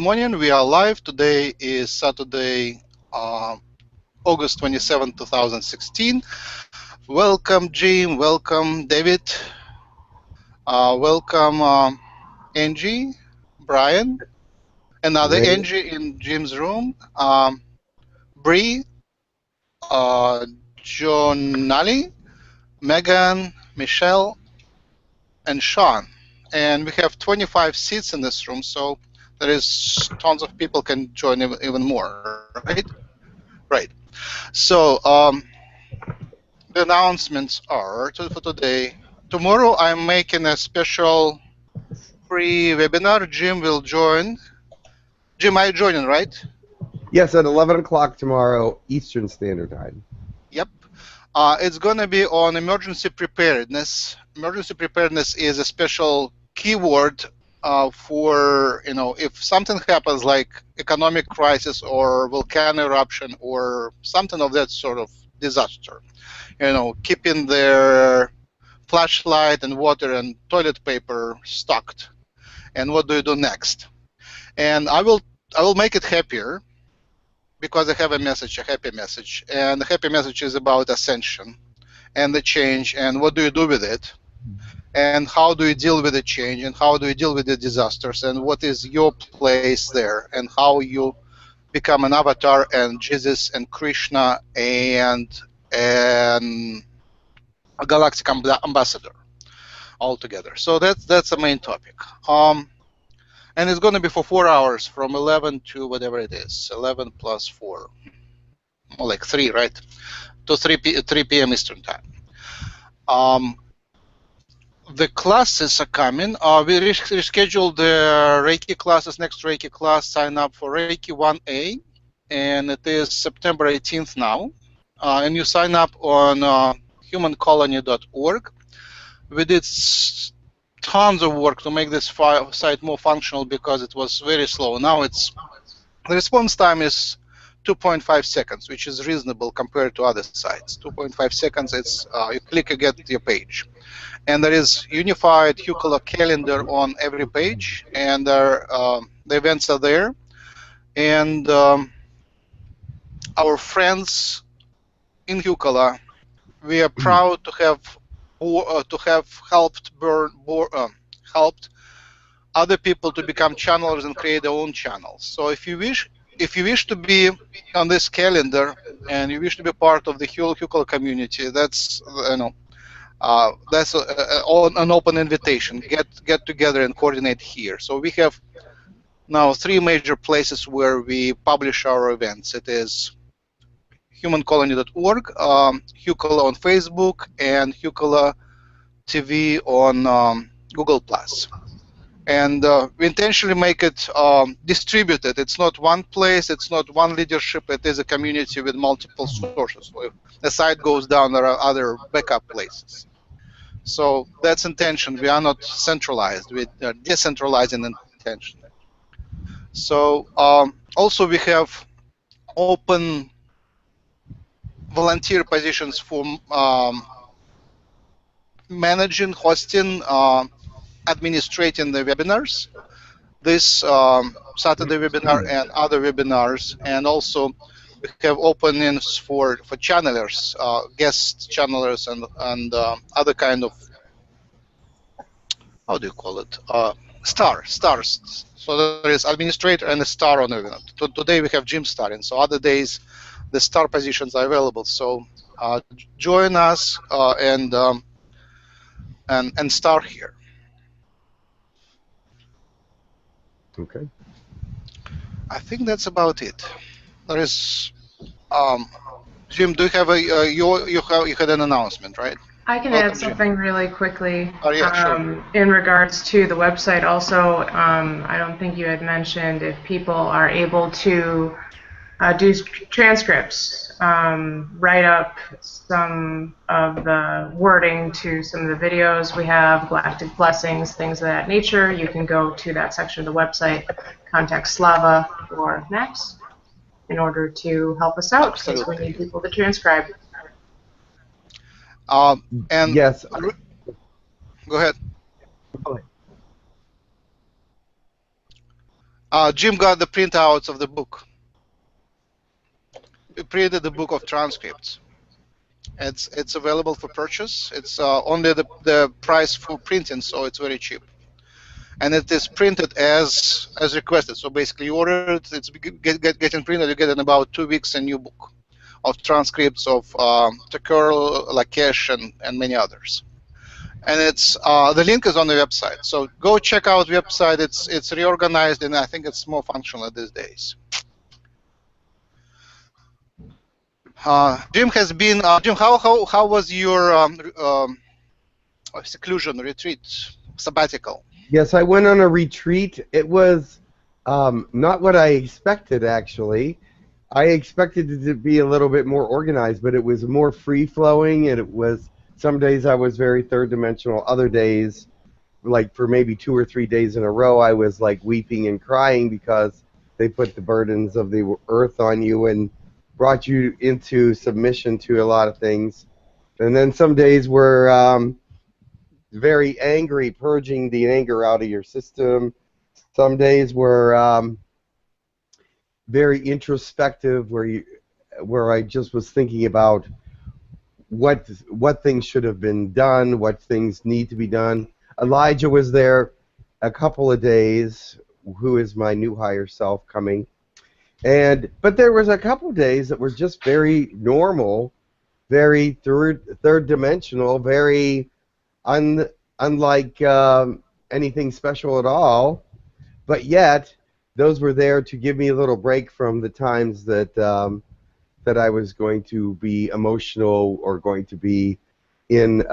morning. We are live. Today is Saturday, August 27, 2016. Welcome, Jim. Welcome, David. Welcome, Angie, Brian, another Angie in Jim's room, Bree, John Nally, Megan, Michelle, and Sean. And we have 25 seats in this room, so there is tons of people can join even more, right? Right. So the announcements are for today. Tomorrow I'm making a special free webinar. Jim will join. Jim, are you joining, right? Yes, at 11 o'clock tomorrow, Eastern Standard Time. Yep. It's going to be on emergency preparedness. Emergency preparedness is a special keyword for, if something happens like economic crisis or volcano eruption or something of that sort of disaster. Keeping their flashlight and water and toilet paper stocked. And what do you do next? And I will make it happier, because I have a message, a happy message. And the happy message is about ascension and the change and what do you do with it, and how do you deal with the change, and how do you deal with the disasters, and what is your place there, and how you become an avatar and Jesus and Krishna and a galactic ambassador all together. So that's the main topic. And it's going to be for 4 hours, from 11 to whatever it is, 11 plus 4, more like 3, right? To 3 p.m. Eastern Time. The classes are coming. We rescheduled the Reiki classes. Next Reiki class, sign up for Reiki 1A, and it is September 18th now. And you sign up on humancolony.org. We did tons of work to make this site more functional because it was very slow. Now the response time is 2.5 seconds, which is reasonable compared to other sites. 2.5 seconds, it's you click, you get your page. And there is unified Hucolo calendar on every page, and the events are there. And our friends in Hucolo, we are proud to have helped other people to become channelers and create their own channels. So if you wish to be on this calendar and you wish to be part of the Hucolo community, that's that's an open invitation. Get together and coordinate here. So we have now 3 major places where we publish our events. It is humancolony.org, Hucolo on Facebook, and Hucolo TV on Google+. And we intentionally make it distributed. It's not one place, it's not one leadership, it is a community with multiple sources. So if the site goes down, there are other backup places. So that's intention. We are not centralized, we are decentralizing intention. So also we have open volunteer positions for managing, hosting, administrating the webinars, this Saturday webinar and other webinars, and also we have openings for channelers, guest channelers, and other kind of, how do you call it, stars. So there is administrator and a star on the webinar. Today we have Jim starting, so other days the star positions are available. So join us and start here. Okay. I think that's about it. There is, Jim. Do you have you had an announcement, right? I can add something really quickly. Oh, yeah, sure. In regards to the website. Also, I don't think you had mentioned if people are able to do transcripts, write up some of the wording to some of the videos we have, galactic blessings, things of that nature. You can go to that section of the website, contact Slava or Max in order to help us out, because we need people to transcribe. And yes. Go ahead. Jim got the printouts of the book. We printed the book of transcripts. It's available for purchase. It's only the price for printing, so it's very cheap. And it is printed as requested. So basically, you order it, it's getting printed. You get in about 2 weeks a new book of transcripts of Tekkrr, 𝐂𝐴𝐻, and many others. And it's the link is on the website. So go check out the website. It's reorganized, and I think it's more functional these days. Jim has been. Jim, how was your seclusion retreat, sabbatical? Yes, I went on a retreat. It was not what I expected, actually. I expected it to be a little bit more organized, but it was more free-flowing, and it was, some days I was very third-dimensional, other days, like for maybe 2 or 3 days in a row, I was like weeping and crying because they put the burdens of the earth on you and brought you into submission to a lot of things. And then some days were very angry, purging the anger out of your system. Some days were very introspective, where I just was thinking about what things should have been done, what things need to be done. Elijah was there a couple of days, who is my new higher self coming. But there was a couple days that were just very normal, very third dimensional, very unlike anything special at all. But yet, those were there to give me a little break from the times that that I was going to be emotional or going to be in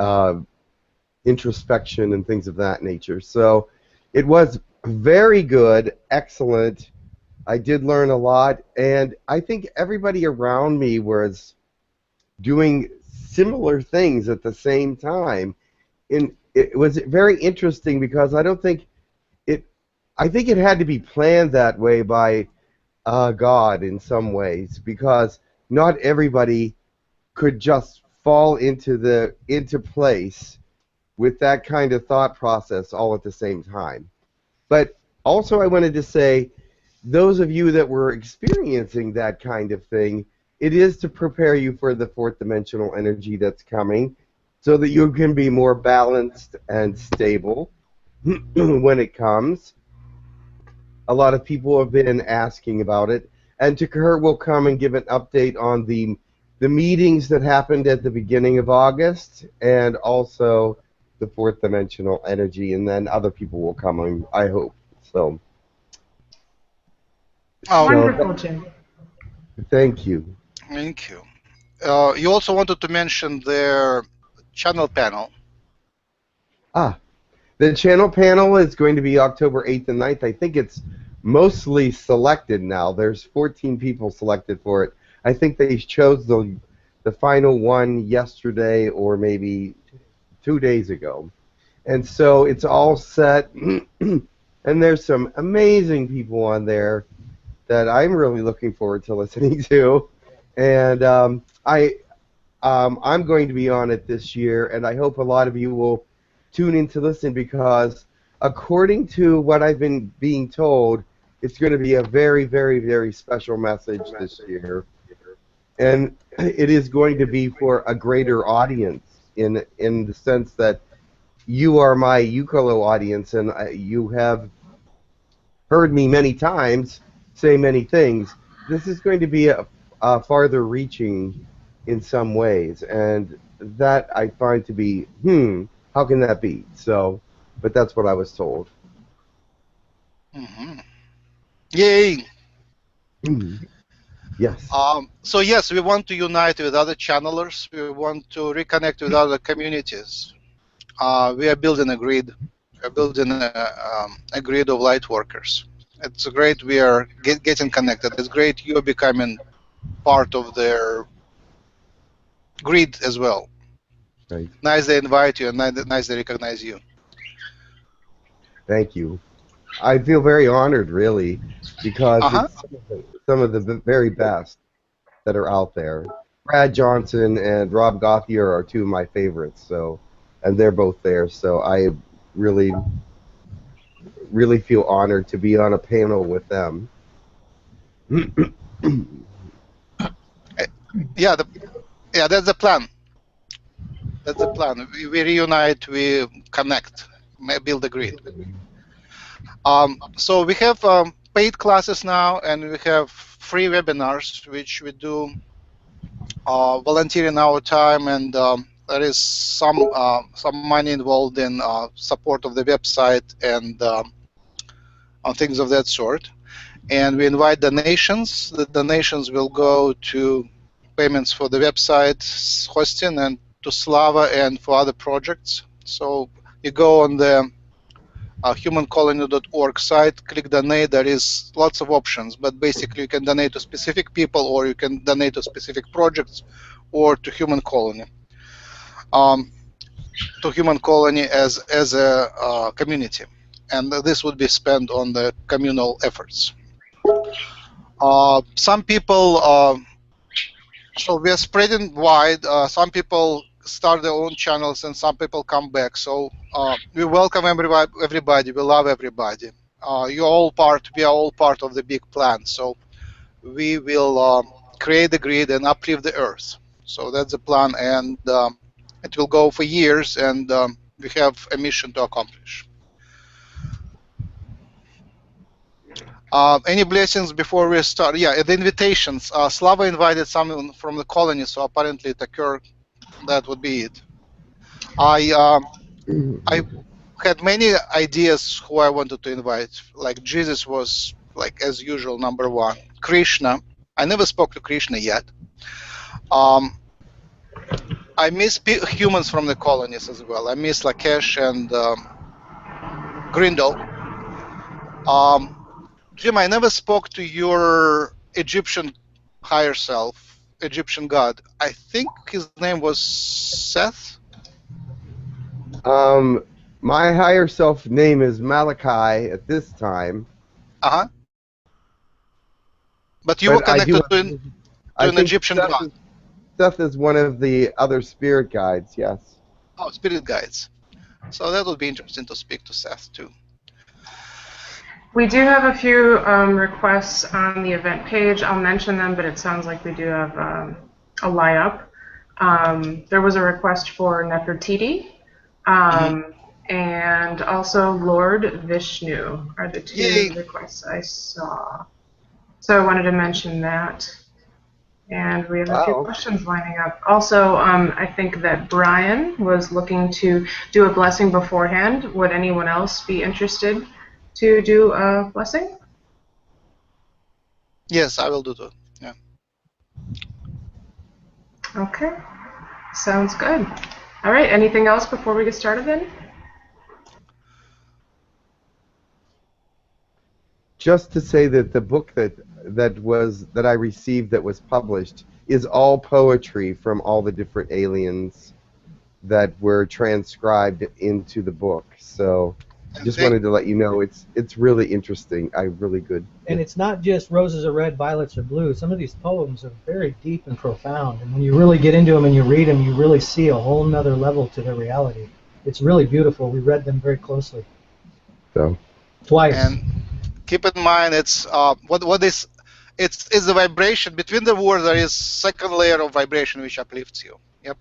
introspection and things of that nature. So it was very good, excellent. I did learn a lot, and I think everybody around me was doing similar things at the same time. It was very interesting because I think it had to be planned that way by God in some ways, because not everybody could just fall into place with that kind of thought process all at the same time. But also I wanted to say, those of you that were experiencing that kind of thing, it is to prepare you for the fourth dimensional energy that's coming, so that you can be more balanced and stable when it comes. A lot of people have been asking about it, and Tekkrr will come and give an update on the meetings that happened at the beginning of August, and also the fourth dimensional energy, and then other people will come, I hope. So. Wonderful, Jim. Thank you. Thank you. You also wanted to mention their channel panel. The channel panel is going to be October 8th and 9th. I think it's mostly selected now. There's 14 people selected for it. I think they chose the final one yesterday or maybe 2 days ago. And so it's all set, and there's some amazing people on there that I'm really looking forward to listening to. And I'm going to be on it this year, and I hope a lot of you will tune in to listen, because according to what I've been being told, it's going to be a very, very, very special message this year. And it is going to be for a greater audience in the sense that you are my Hucolo audience, and you have heard me many times say many things. This is going to be a farther reaching in some ways, and that I find to be, how can that be? So, but that's what I was told. Mm-hmm. Yay! Yes. So yes, we want to unite with other channelers. We want to reconnect with other communities. We are building a grid. We are building a grid of light workers. It's great. We are getting connected. It's great. You are becoming part of their grid as well. Right. Nice they invite you, and nice they recognize you. Thank you. I feel very honored, really, because it's some of the very best that are out there. Brad Johnson and Rob Gauthier are two of my favorites, so, and they're both there, so I really really feel honored to be on a panel with them. Yeah, that's the plan. That's the plan. We reunite, we connect, build a grid. So we have paid classes now, and we have free webinars, which we do volunteering our time, and there is some money involved in support of the website and on things of that sort. And we invite donations. The donations will go to payments for the website hosting and to Slava and for other projects. So you go on the humancolony.org site, click donate. There is lots of options, but basically you can donate to specific people, or you can donate to specific projects, or to Human Colony. To Human Colony as a community, and this would be spent on the communal efforts. Some people, so we are spreading wide. Some people start their own channels, and some people come back. So we welcome everybody. We love everybody. We are all part of the big plan. So we will create the grid and uplift the Earth. So that's the plan, and it will go for years, and we have a mission to accomplish. Any blessings before we start? Yeah, the invitations. Slava invited someone from the colony, so apparently Tekkrr, that would be it. I had many ideas who I wanted to invite. Like Jesus was, like as usual, #1. Krishna. I never spoke to Krishna yet. I miss humans from the colonies as well. I miss Lakesh and Grindel. Jim, I never spoke to your Egyptian higher self, Egyptian god. I think his name was Seth? My higher self name is Malachi at this time. Uh-huh. But you were connected to an Egyptian god. Seth is one of the other spirit guides, yes. Oh, spirit guides. So that would be interesting to speak to Seth, too. We do have a few requests on the event page. I'll mention them, but it sounds like we do have a lie-up. There was a request for Nefertiti, and also Lord Vishnu are the two requests I saw. So I wanted to mention that. And we have a few questions lining up. Also, I think that Brian was looking to do a blessing beforehand. Would anyone else be interested to do a blessing? Yes, I will do that. Yeah. Okay. Sounds good. All right. Anything else before we get started then? Just to say that the book that I received that was published is all poetry from all the different aliens that were transcribed into the book. So just wanted to let you know it's really interesting. Really good. And it's not just roses are red, violets are blue. Some of these poems are very deep and profound. And when you really get into them and you read them, you really see a whole nother level to their reality. It's really beautiful. We read them very closely. So twice. And keep in mind, it's it's the vibration between the words. There is second layer of vibration which uplifts you. Yep.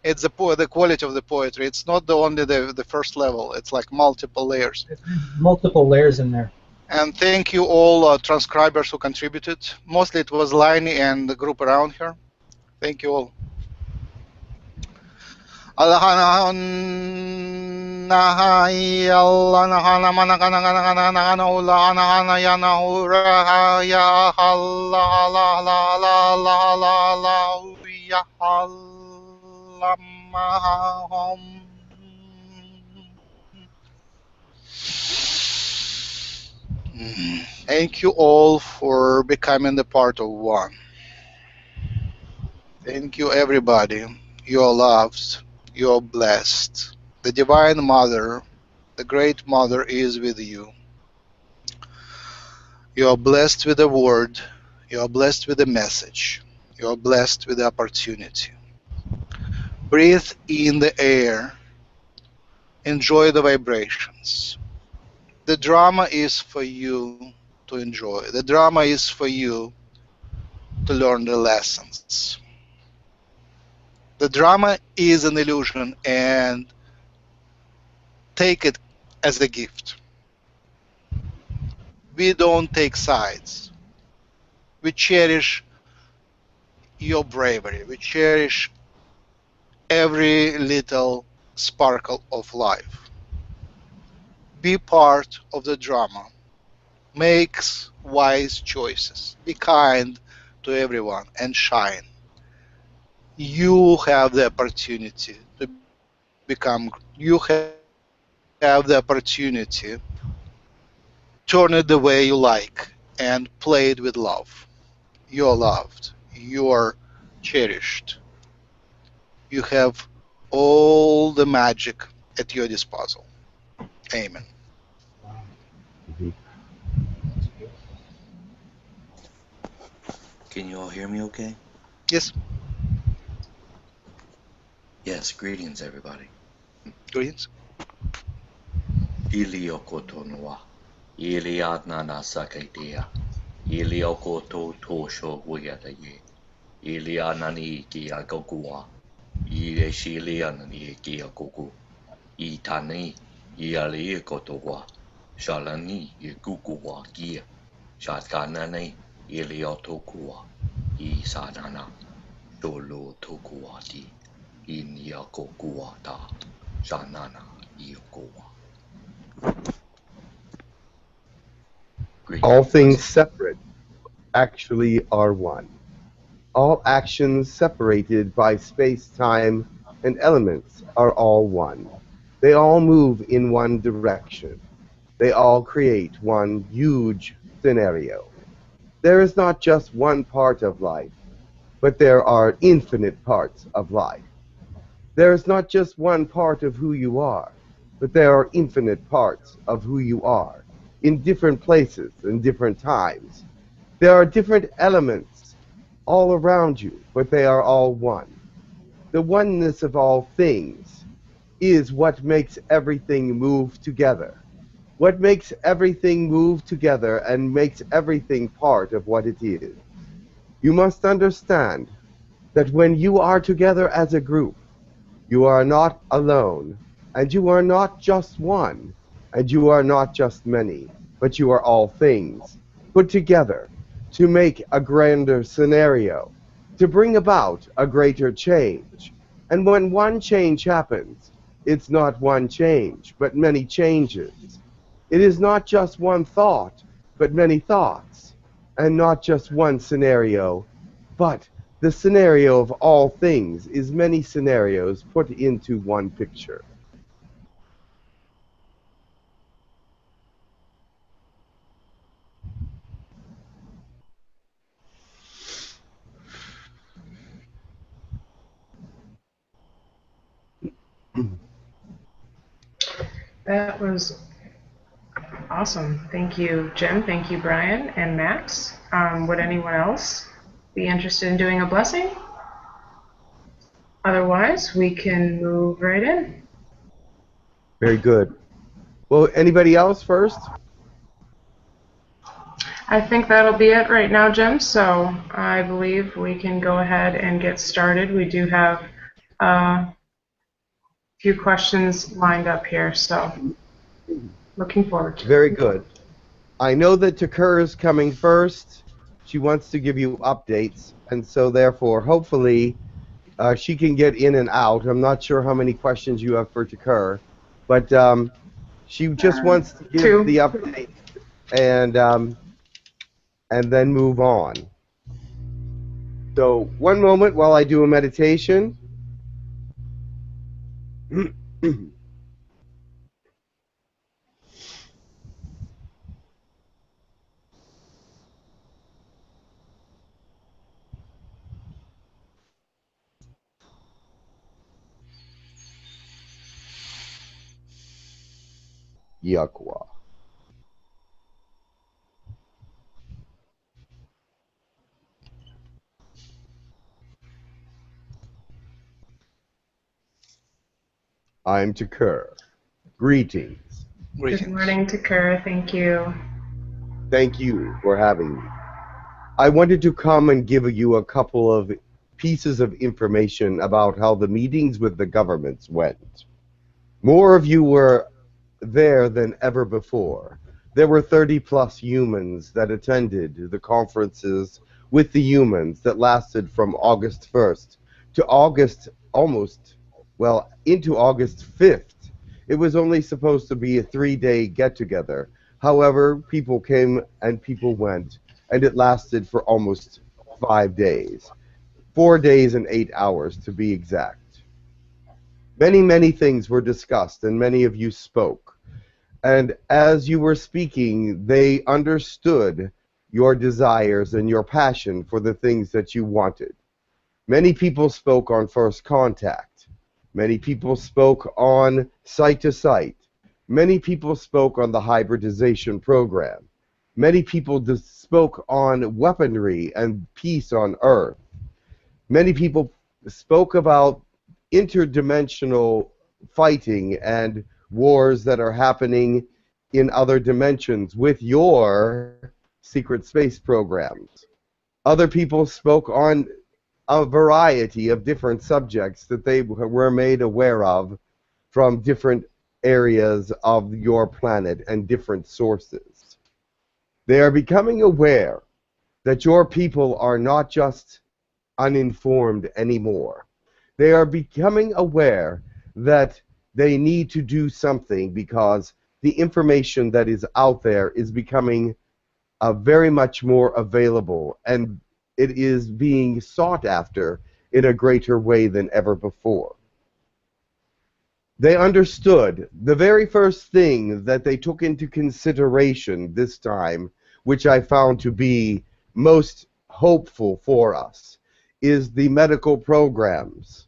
It's the quality of the poetry. It's not only the first level. It's like multiple layers. Multiple layers in there. And thank you all transcribers who contributed. Mostly it was Liney and the group around here. Thank you all. Thank you all for becoming the part of one. Thank you, everybody. You are loved. You are blessed. The Divine Mother, the Great Mother, is with you. You are blessed with the word. You are blessed with the message. You are blessed with the opportunity. Breathe in the air. Enjoy the vibrations. The drama is for you to enjoy. The drama is for you to learn the lessons. The drama is an illusion, and take it as a gift. We don't take sides. We cherish your bravery. We cherish every little sparkle of life. Be part of the drama. Make wise choices. Be kind to everyone and shine. You have the opportunity to become. You have the opportunity. Turn it the way you like and play it with love. You're loved. You're cherished. You have all the magic at your disposal. Amen. Can you all hear me okay? Yes. Yes, greetings everybody. Greetings. 𝗖𝗢𝗡𝗧𝗏 𝗖𝗢𝗡𝗧𝗏 𝗖𝗢𝗡𝗧𝗏 𝗖𝗢𝗡𝗧𝗏 𝗖𝗢𝗡𝗧𝗏 𝗖𝗢𝗡𝗧𝗏 𝗖𝗢𝗡𝗧𝗏 𝗖𝗢𝗡𝗧𝗏 𝗖𝗢𝗡𝗧𝗏 𝗖𝗢𝗡𝗧𝗏 All things separate actually are one. All actions separated by space, time, and elements are all one. They all move in one direction. They all create one huge scenario. There is not just one part of life, but there are infinite parts of life. There is not just one part of who you are, but there are infinite parts of who you are in different places and different times. There are different elements all around you, but they are all one. The oneness of all things is what makes everything move together. What makes everything move together and makes everything part of what it is. You must understand that when you are together as a group, you are not alone, and you are not just one, and you are not just many, but you are all things put together to make a grander scenario, to bring about a greater change. And when one change happens, it's not one change, but many changes. It is not just one thought, but many thoughts, and not just one scenario, but the scenario of all things is many scenarios put into one picture. That was awesome. Thank you, Jim. Thank you, Brian and Max. Would anyone else be interested in doing a blessing? Otherwise, we can move right in. Very good. Well, anybody else first? I think that'll be it right now, Jim. So I believe we can go ahead and get started. We do have a few questions lined up here, so looking forward to it. Very good. I know that Tekkrr is coming first. She wants to give you updates, and so therefore, hopefully, she can get in and out. I'm not sure how many questions you have for Tekkrr, but she just wants to give the update and then move on. So one moment while I do a meditation. Yahyel. I'm Tekkrr. Greetings. Greetings. Good morning, Tekkrr. Thank you. Thank you for having me. I wanted to come and give you a couple of pieces of information about how the meetings with the governments went. More of you were there than ever before. There were 30-plus humans that attended the conferences with the humans that lasted from August 1st to August into August 5th. It was only supposed to be a 3-day get-together. However, people came and people went, and it lasted for almost 5 days. 4 days and 8 hours, to be exact. Many, many things were discussed, and many of you spoke. And as you were speaking, they understood your desires and your passion for the things that you wanted. Many people spoke on first contact. Many people spoke on site-to-site. Many people spoke on the hybridization program. Many people spoke on weaponry and peace on Earth. Many people spoke about interdimensional fighting and wars that are happening in other dimensions with your secret space programs. Other people spoke on a variety of different subjects that they were made aware of from different areas of your planet and different sources. They are becoming aware that your people are not just uninformed anymore. They are becoming aware that they need to do something because the information that is out there is becoming very much more available, and it is being sought after in a greater way than ever before. They understood the very first thing that they took into consideration this time, which I found to be most hopeful for us, is the medical programs.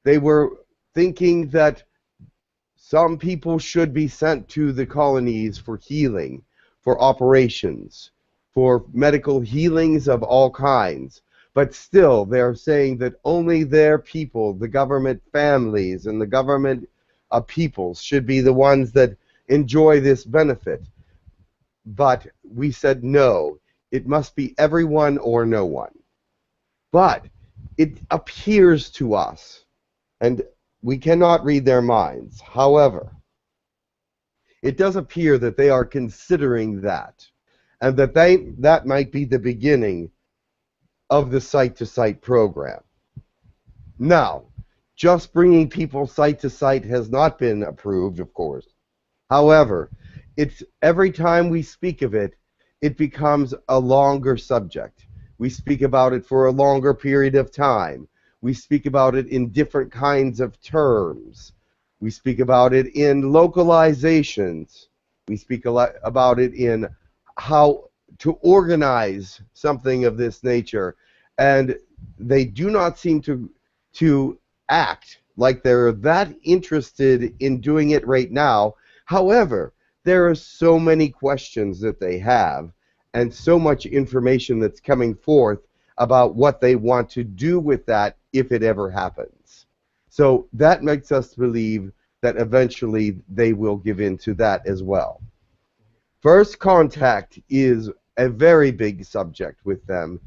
They were thinking that some people should be sent to the colonies for healing, for operations, for medical healings of all kinds. But still, they're saying that only their people, the government families and the government peoples, should be the ones that enjoy this benefit. But we said no, it must be everyone or no one. But it appears to us, and we cannot read their minds, however, it does appear that they are considering that, and that might be the beginning of the site-to-site program. Now, just bringing people site-to-site has not been approved, of course. However, it's every time we speak of it, it becomes a longer subject. We speak about it for a longer period of time. We speak about it in different kinds of terms. We speak about it in localizations. We speak a lot about it in how to organize something of this nature. And they do not seem to act like they're that interested in doing it right now. However, there are so many questions that they have and so much information that's coming forth about what they want to do with that if it ever happens. So that makes us believe that eventually they will give in to that as well. First contact is a very big subject with them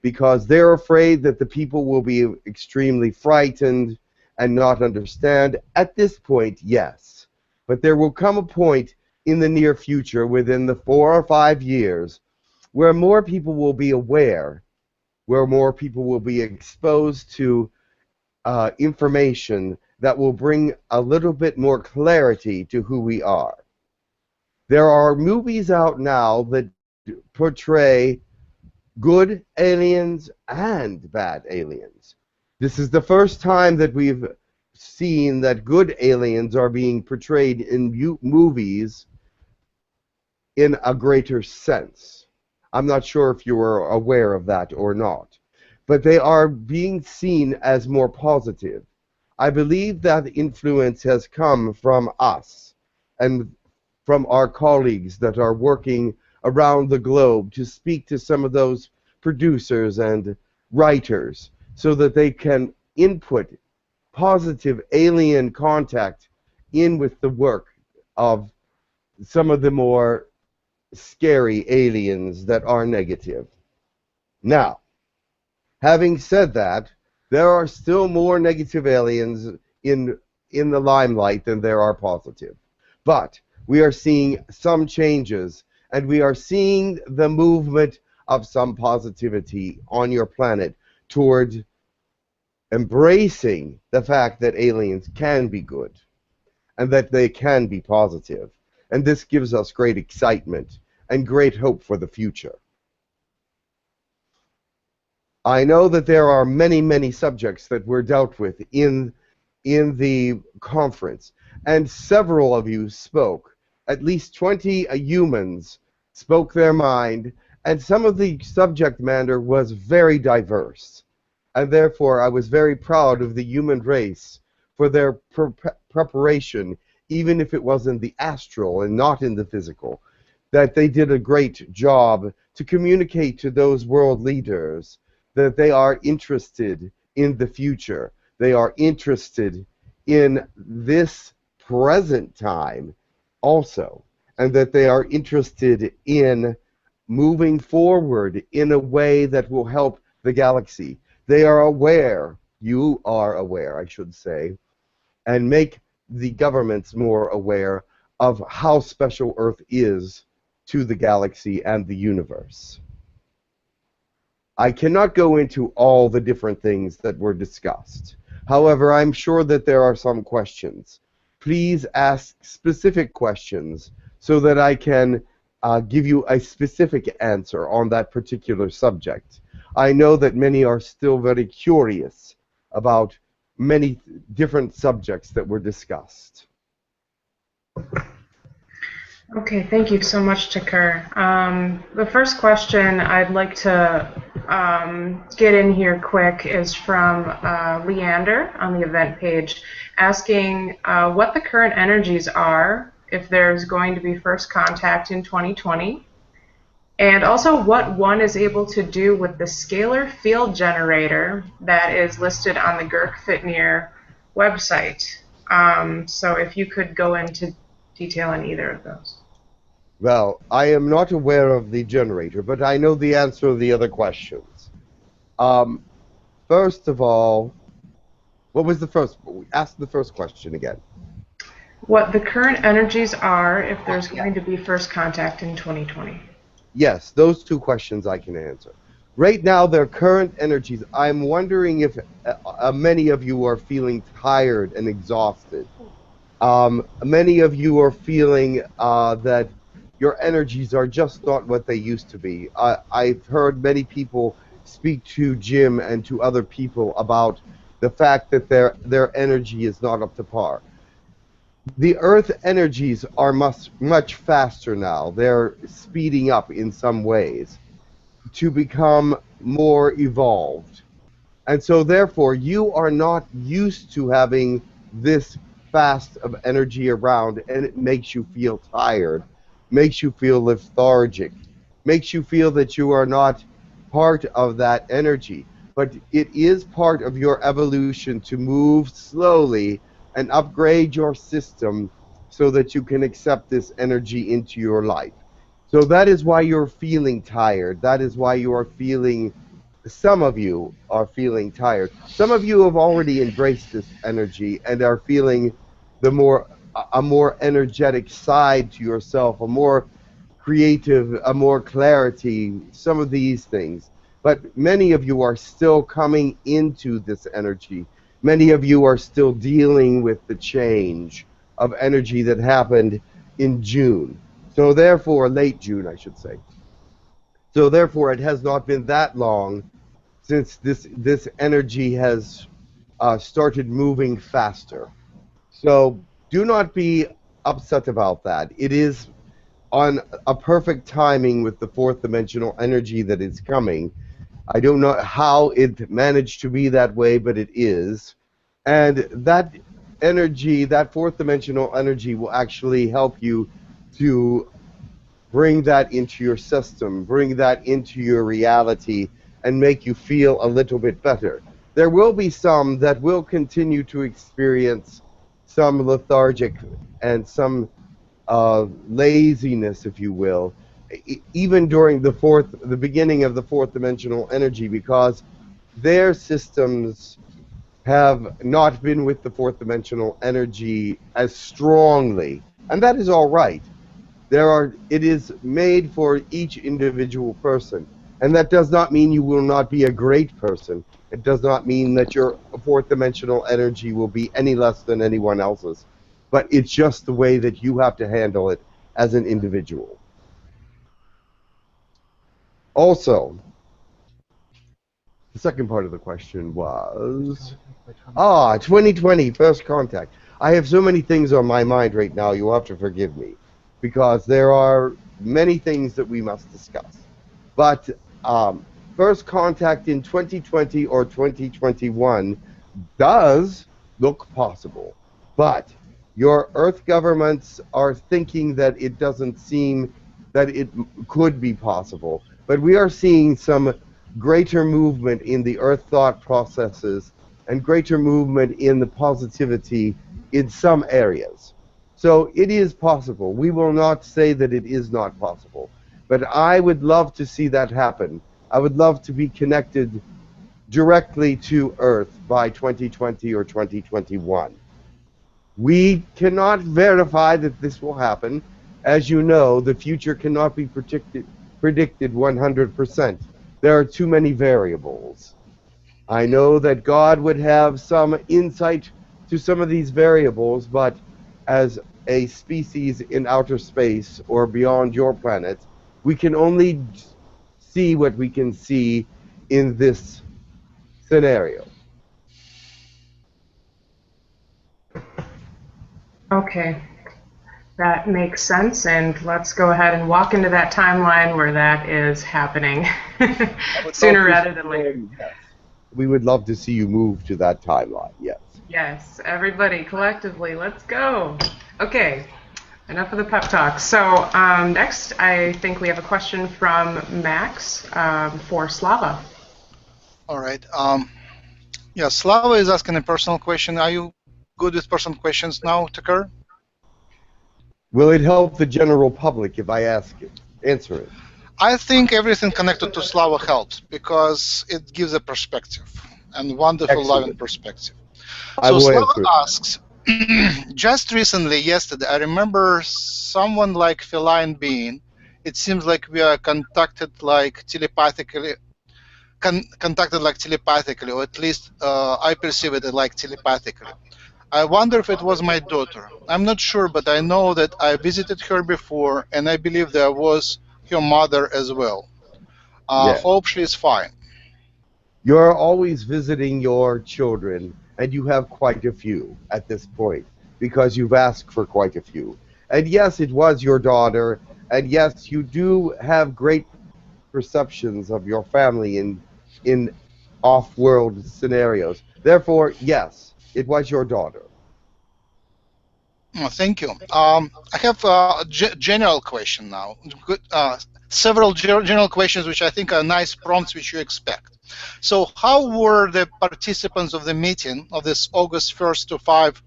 because they're afraid that the people will be extremely frightened and not understand. At this point, yes. But there will come a point in the near future, within the 4 or 5 years, where more people will be aware, where more people will be exposed to information that will bring a little bit more clarity to who we are. There are movies out now that portray good aliens and bad aliens. This is the first time that we've seen that good aliens are being portrayed in movies in a greater sense. I'm not sure if you are aware of that or not, but they are being seen as more positive. I believe that influence has come from us and from our colleagues that are working around the globe to speak to some of those producers and writers so that they can input positive alien contact in with the work of some of the more scary aliens that are negative. Now, having said that, there are still more negative aliens in the limelight than there are positive. But we are seeing some changes, and we are seeing the movement of some positivity on your planet toward embracing the fact that aliens can be good and that they can be positive. And this gives us great excitement and great hope for the future. I know that there are many, many subjects that were dealt with in the conference, and several of you spoke. At least 20 humans spoke their mind, and some of the subject matter was very diverse. And therefore, I was very proud of the human race for their preparation, even if it was in the astral and not in the physical, that they did a great job to communicate to those world leaders that they are interested in the future. They are interested in this present time also, and that they are interested in moving forward in a way that will help the galaxy. They are aware, you are aware, I should say, and make the governments more aware of how special Earth is to the galaxy and the universe. I cannot go into all the different things that were discussed. However, I'm sure that there are some questions. Please ask specific questions so that I can give you a specific answer on that particular subject. I know that many are still very curious about many different subjects that were discussed. Okay, thank you so much, Tekkrr. The first question I'd like to get in here quick is from Leander on the event page, asking what the current energies are, if there's going to be first contact in 2020, and also what one is able to do with the scalar field generator that is listed on the Girk Fitneer website. So if you could go into detail on either of those. Well, I am not aware of the generator, but I know the answer to the other questions. First of all, what was the first? Ask the first question again. What the current energies are, if there's going to be first contact in 2020. Yes, those two questions I can answer. Right now, their current energies, I'm wondering if many of you are feeling tired and exhausted. Many of you are feeling that your energies are just not what they used to be. I've heard many people speak to Jim and to other people about the fact that their energy is not up to par. The Earth energies are much faster now. They're speeding up in some ways to become more evolved. And so therefore, you are not used to having this fast of energy around, and it makes you feel tired, makes you feel lethargic, makes you feel that you are not part of that energy. But it is part of your evolution to move slowly and upgrade your system so that you can accept this energy into your life. So that is why you're feeling tired. That is why you are feeling, some of you are feeling tired. Some of you have already embraced this energy and are feeling a more energetic side to yourself, a more creative, a more clarity, some of these things. But many of you are still coming into this energy. Many of you are still dealing with the change of energy that happened in June. So therefore, late June, I should say. So therefore, it has not been that long since this energy has started moving faster. So do not be upset about that. It is on a perfect timing with the fourth dimensional energy that is coming. I don't know how it managed to be that way, but it is. And that energy, that fourth dimensional energy, will actually help you to bring that into your system, bring that into your reality, and make you feel a little bit better. There will be some that will continue to experience some lethargic and some laziness, if you will, even during the beginning of the fourth dimensional energy, because their systems have not been with the fourth dimensional energy as strongly, and that is all right. It is made for each individual person, and that does not mean you will not be a great person. It does not mean that your fourth dimensional energy will be any less than anyone else's, but it's just the way that you have to handle it as an individual. Also, the second part of the question was 2020 first contact. I have so many things on my mind right now, you'll have to forgive me, because there are many things that we must discuss. But first contact in 2020 or 2021 does look possible. But your Earth governments are thinking that it doesn't seem that it could be possible. But we are seeing some greater movement in the Earth thought processes and greater movement in the positivity in some areas. So it is possible. We will not say that it is not possible. But I would love to see that happen. I would love to be connected directly to Earth by 2020 or 2021. We cannot verify that this will happen. As you know, the future cannot be predicted 100%. There are too many variables. I know that God would have some insight to some of these variables, but as a species in outer space or beyond your planet, we can only see what we can see in this scenario. Okay, that makes sense, and let's go ahead and walk into that timeline where that is happening sooner rather than later. Yes. We would love to see you move to that timeline, yes. Yes, everybody collectively, let's go. Okay, enough of the pep talk. So next, I think we have a question from Max for Slava. All right. Yeah, Slava is asking a personal question. Are you good with personal questions now, Tekkrr? Will it help the general public if I answer it? I think everything connected to Slava helps because it gives a perspective and wonderful, Excellent. loving perspective. I So will Slava answer it. asks, just recently, yesterday, I remember someone like feline being. It seems like we are contacted like telepathically, or at least I perceive it like telepathically. I wonder if it was my daughter. I'm not sure, but I know that I visited her before, and I believe there was her mother as well. Yes. Hope she is fine. You're always visiting your children, and you have quite a few at this point, because you've asked for quite a few. And yes, it was your daughter, and yes, you do have great perceptions of your family in off-world scenarios. Therefore, yes, it was your daughter. Oh, thank you. I have a general question now. Several general questions which I think are nice prompts which you expect. So how were the participants of the meeting, of this August 1st to 5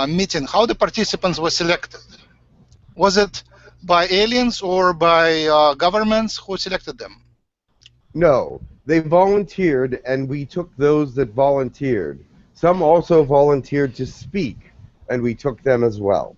meeting, how the participants were selected? Was it by aliens or by governments? Who selected them? No, they volunteered, and we took those that volunteered. Some also volunteered to speak, and we took them as well.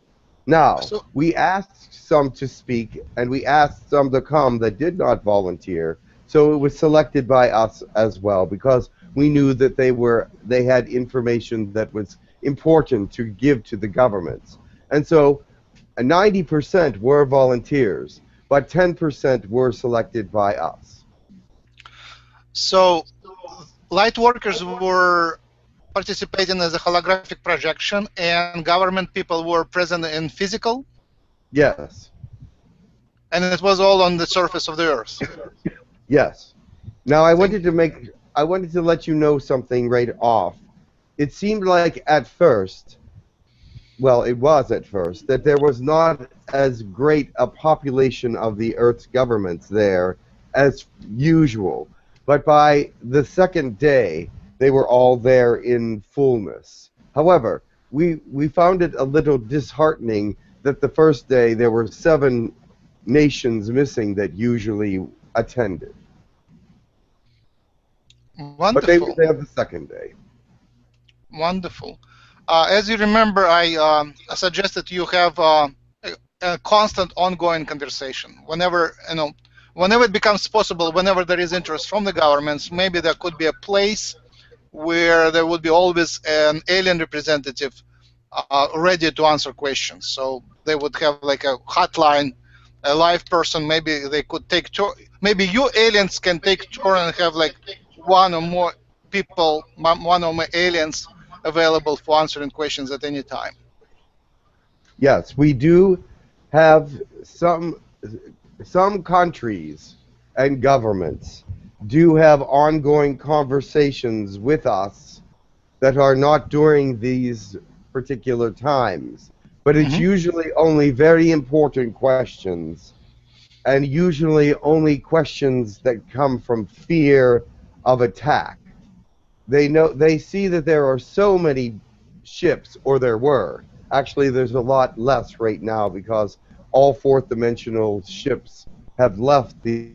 Now, we asked some to speak, and we asked some to come that did not volunteer, so it was selected by us as well, because we knew that they had information that was important to give to the governments. And so 90% were volunteers, but 10% were selected by us. So Lightworkers were participating as a holographic projection, and government people were present in physical? Yes. And it was all on the surface of the Earth? Yes. Now I wanted to let you know something right off. It seemed like at first, well, it was at first, that there was not as great a population of the Earth's governments there as usual. But by the second day, they were all there in fullness. However, we found it a little disheartening that the first day there were 7 nations missing that usually attended. Wonderful. But they were there the second day. Wonderful. As you remember, I suggested you have a constant, ongoing conversation. Whenever it becomes possible, whenever there is interest from the governments, maybe there could be a place where there would be always an alien representative ready to answer questions. So they would have like a hotline, a live person. Maybe they could take turn. Maybe you aliens can take turn and have like one or more people, one or more aliens available for answering questions at any time. Yes, we do have some countries and governments do have ongoing conversations with us that are not during these particular times, but it's usually only very important questions, and usually only questions that come from fear of attack. They see that there are so many ships, or there were. Actually, there's a lot less right now because all fourth dimensional ships have left the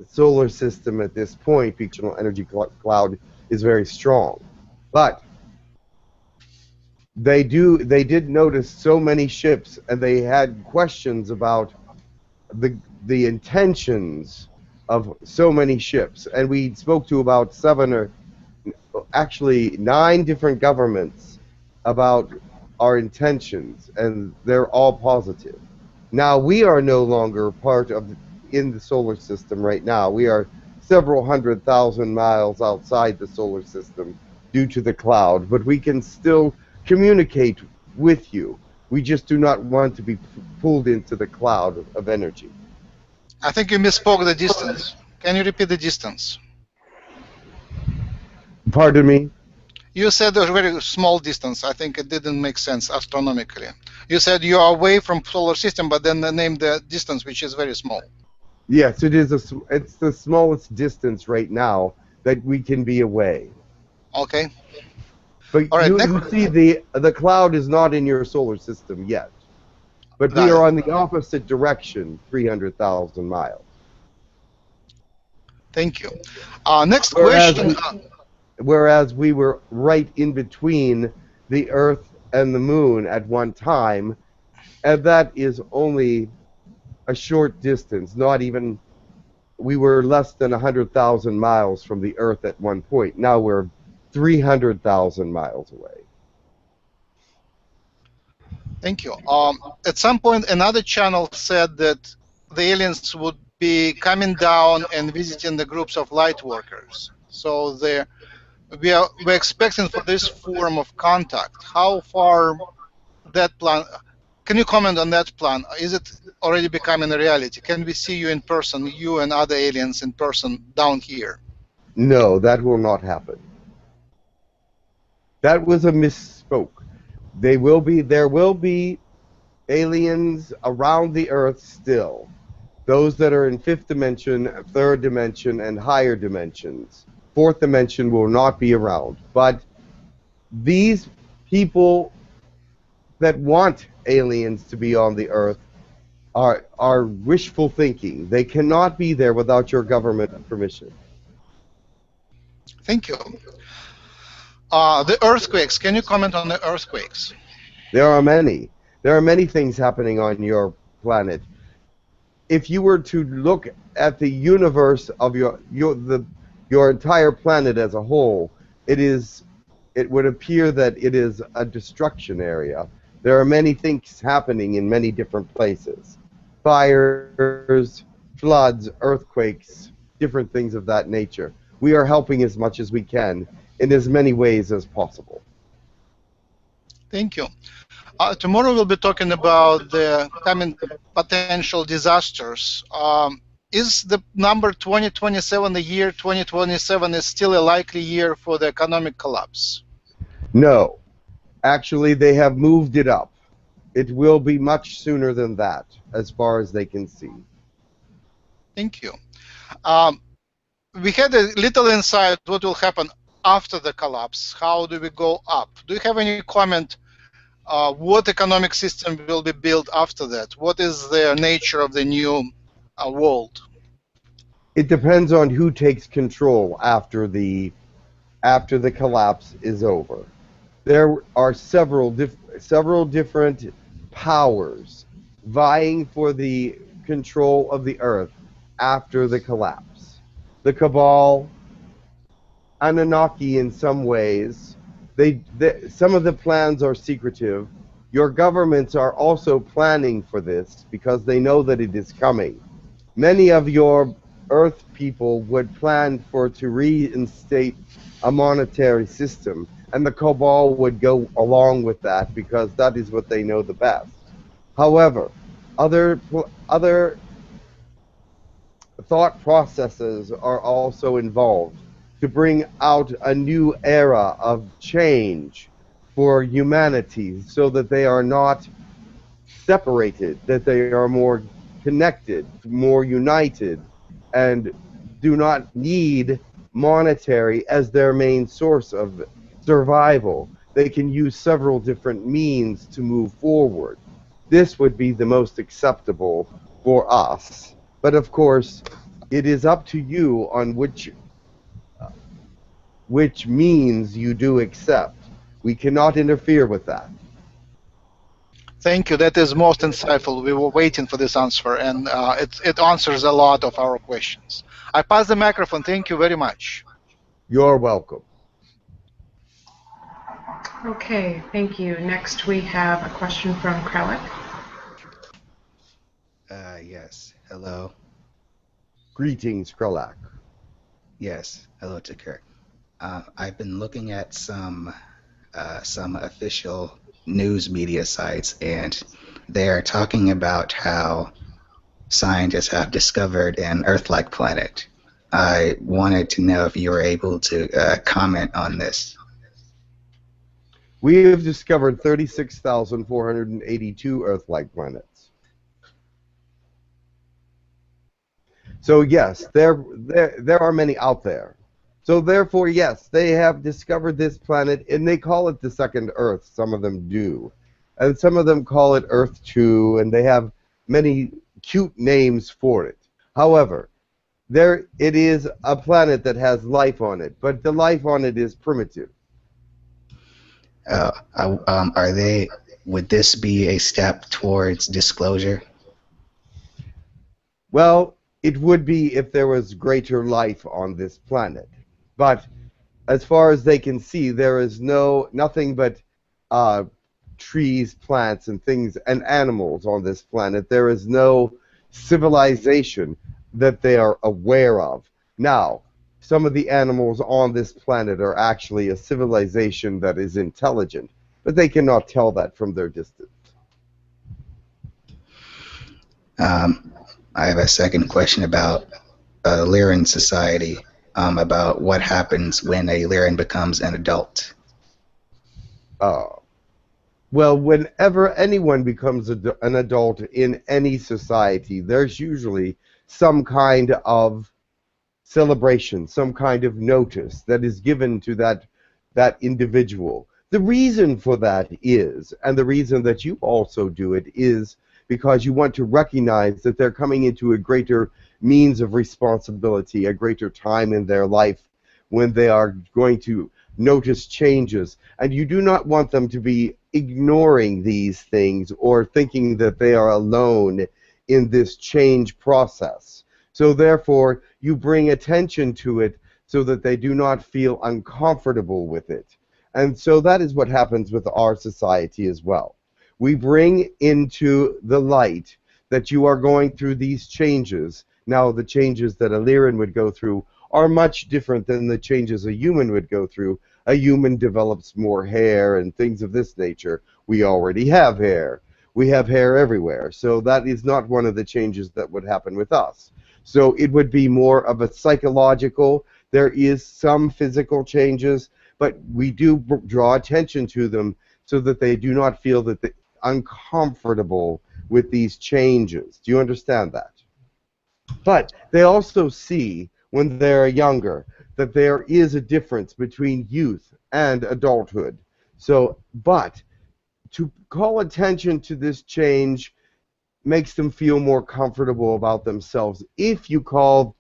solar system at this point because the energy cloud is very strong. But they did notice so many ships, and they had questions about the intentions of so many ships, and we spoke to about 9 different governments about our intentions, and they're all positive. Now, we are no longer in the solar system right now. We are several 100,000 miles outside the solar system due to the cloud, but we can still communicate with you. We just do not want to be pulled into the cloud of energy. I think you misspoke the distance. Can you repeat the distance? Pardon me? You said a very small distance. I think it didn't make sense astronomically. You said you are away from solar system, but then named the distance, which is very small. Yes, it is. It's the smallest distance right now that we can be away. Okay. But all right, you see, the cloud is not in your solar system yet. But we are on the opposite direction, 300,000 miles. Thank you. Next question. Whereas we were right in between the Earth and the Moon at one time, and that is only a short distance. Not even, we were less than 100,000 miles from the Earth at one point. Now we're 300,000 miles away. Thank you. At some point, another channel said that the aliens would be coming down and visiting the groups of Lightworkers. So we're expecting for this form of contact. How far that plan? Can you comment on that plan? Is it already becoming a reality? Can we see you in person, you and other aliens in person down here? No, that will not happen. That was a misspoke. There will be aliens around the Earth still. Those that are in 5th dimension, 3rd dimension, and higher dimensions. 4th dimension will not be around. But these people that want aliens to be on the Earth are wishful thinking. They cannot be there without your government permission. Thank you. The earthquakes. Can you comment on the earthquakes? There are many. There are many things happening on your planet. If you were to look at the universe of your entire planet as a whole, it would appear that it is a destruction area. There are many things happening in many different places. Fires, floods, earthquakes, different things of that nature. We are helping as much as we can in as many ways as possible. Thank you. Tomorrow we'll be talking about the coming potential disasters. Is the number 2027, the year 2027, is still a likely year for the economic collapse? No. Actually, they have moved it up. It will be much sooner than that, as far as they can see. Thank you. We had a little insight what will happen after the collapse. How do we go up? Do you have any comment what economic system will be built after that? What is the nature of the new world? It depends on who takes control after the collapse is over. There are several different powers vying for the control of the Earth after the collapse. The Cabal, Anunnaki in some ways, some of the plans are secretive. Your governments are also planning for this because they know that it is coming. Many of your Earth people would plan to reinstate a monetary system, and the Cabal would go along with that because that is what they know the best. However, other thought processes are also involved to bring out a new era of change for humanity so that they are not separated, that they are more connected, more united, and do not need monetary as their main source of survival. They can use several different means to move forward. This would be the most acceptable for us. But of course, it is up to you on which means you do accept. We cannot interfere with that. Thank you. That is most insightful. We were waiting for this answer, and it answers a lot of our questions. I pass the microphone. Thank you very much. You're welcome. Okay, thank you. Next we have a question from 𝗪𝗏𝗧𝐿𝐿𝐿. Yes. Hello. Greetings, 𝗪𝗏𝗧𝐿𝐿𝐿. Yes. Hello, Tekkrr. I've been looking at some official news media sites, and they are talking about how scientists have discovered an Earth-like planet. I wanted to know if you were able to comment on this. We have discovered 36,482 Earth-like planets. So yes, there are many out there. So therefore, yes, they have discovered this planet, and they call it the second Earth. Some of them do. And some of them call it Earth 2, and they have many cute names for it. However, it is a planet that has life on it, but the life on it is primitive. Would this be a step towards disclosure? Well, it would be if there was greater life on this planet. But as far as they can see, there is nothing but trees, plants, and things, and animals on this planet. There is no civilization that they are aware of. Now, some of the animals on this planet are actually a civilization that is intelligent, but they cannot tell that from their distance. I have a second question about Lyran society, about what happens when a Lyran becomes an adult. Well, whenever anyone becomes an adult in any society, there's usually some kind of celebration, some kind of notice that is given to that individual. The reason for that is, and the reason that you also do it is because you want to recognize that they're coming into a greater means of responsibility, a greater time in their life when they are going to notice changes. And you do not want them to be ignoring these things or thinking that they are alone in this change process. So therefore, you bring attention to it so that they do not feel uncomfortable with it. And so that is what happens with our society as well. We bring into the light that you are going through these changes. Now, the changes that a Lyran would go through are much different than the changes a human would go through. A human develops more hair and things of this nature. We already have hair. We have hair everywhere. So that is not one of the changes that would happen with us. So it would be more of a psychological. There is some physical changes, but we do draw attention to them so that they do not feel that they're uncomfortable with these changes. Do you understand that? But they also see, when they're younger, that there is a difference between youth and adulthood. So, but to call attention to this change makes them feel more comfortable about themselves. If you call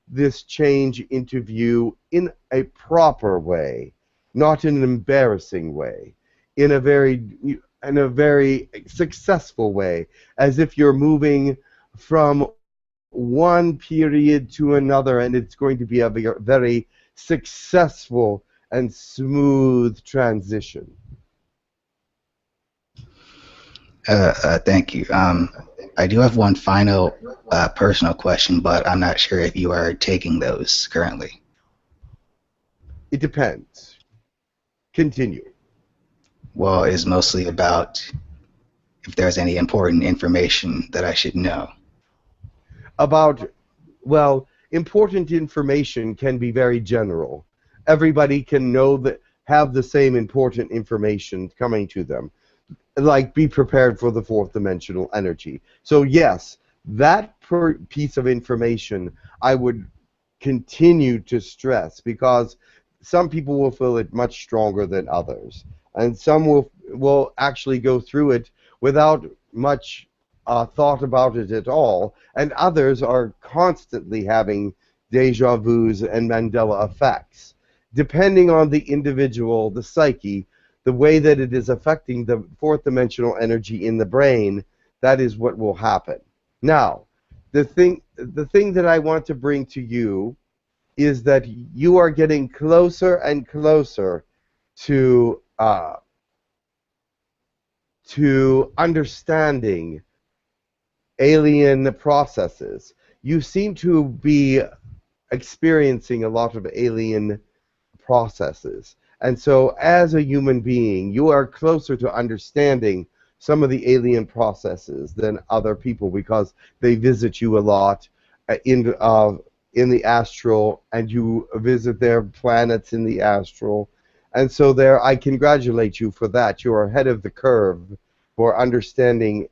this change into view in a proper way, not in an embarrassing way, in a very successful way, as if you're moving from one period to another, and it's going to be a very successful and smooth transition. Thank you. I do have one final personal question, but I'm not sure if you are taking those currently. It depends. Continue. Well, it's mostly about if there's any important information that I should know. About, well, important information can be very general. Everybody can know that, have the same important information coming to them. Like, be prepared for the fourth dimensional energy. So yes, that piece of information I would continue to stress, because some people will feel it much stronger than others, and some will actually go through it without much thought about it at all, and others are constantly having deja vus and Mandela effects. Depending on the individual, the psyche, the way that it is affecting the fourth dimensional energy in the brain, that is what will happen. Now, the thing that I want to bring to you is that you are getting closer and closer to understanding alien processes. You seem to be experiencing a lot of alien processes. And so as a human being, you are closer to understanding some of the alien processes than other people, because they visit you a lot in the astral, and you visit their planets in the astral. And so there, I congratulate you for that. You are ahead of the curve for understanding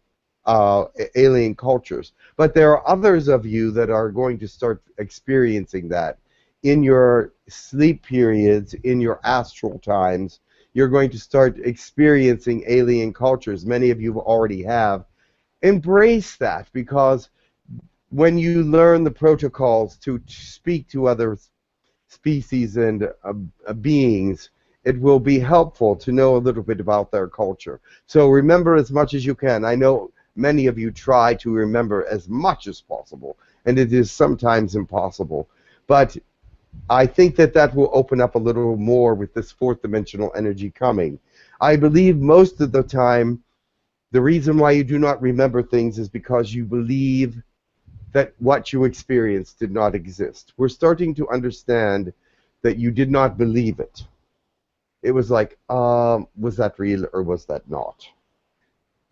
alien cultures. But there are others of you that are going to start experiencing that. In your sleep periods, in your astral times, you're going to start experiencing alien cultures. Many of you already have. Embrace that, because when you learn the protocols to speak to other species and beings, it will be helpful to know a little bit about their culture. So remember as much as you can. I know many of you try to remember as much as possible, and it is sometimes impossible. But I think that will open up a little more with this fourth dimensional energy coming. I believe most of the time the reason why you do not remember things is because you believe that what you experienced did not exist. We're starting to understand that you did not believe it. It was like, was that real or was that not?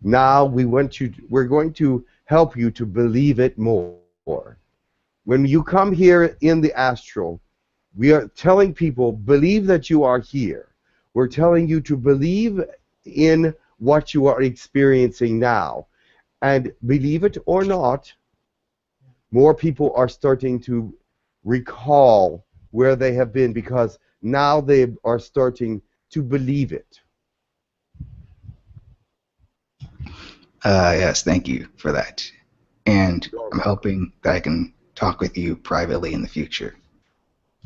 Now we're going to help you to believe it more. When you come here in the astral, we are telling people, believe that you are here. We're telling you to believe in what you are experiencing now. And believe it or not, more people are starting to recall where they have been, because now they are starting to believe it. Yes, thank you for that. And I'm hoping that I can talk with you privately in the future.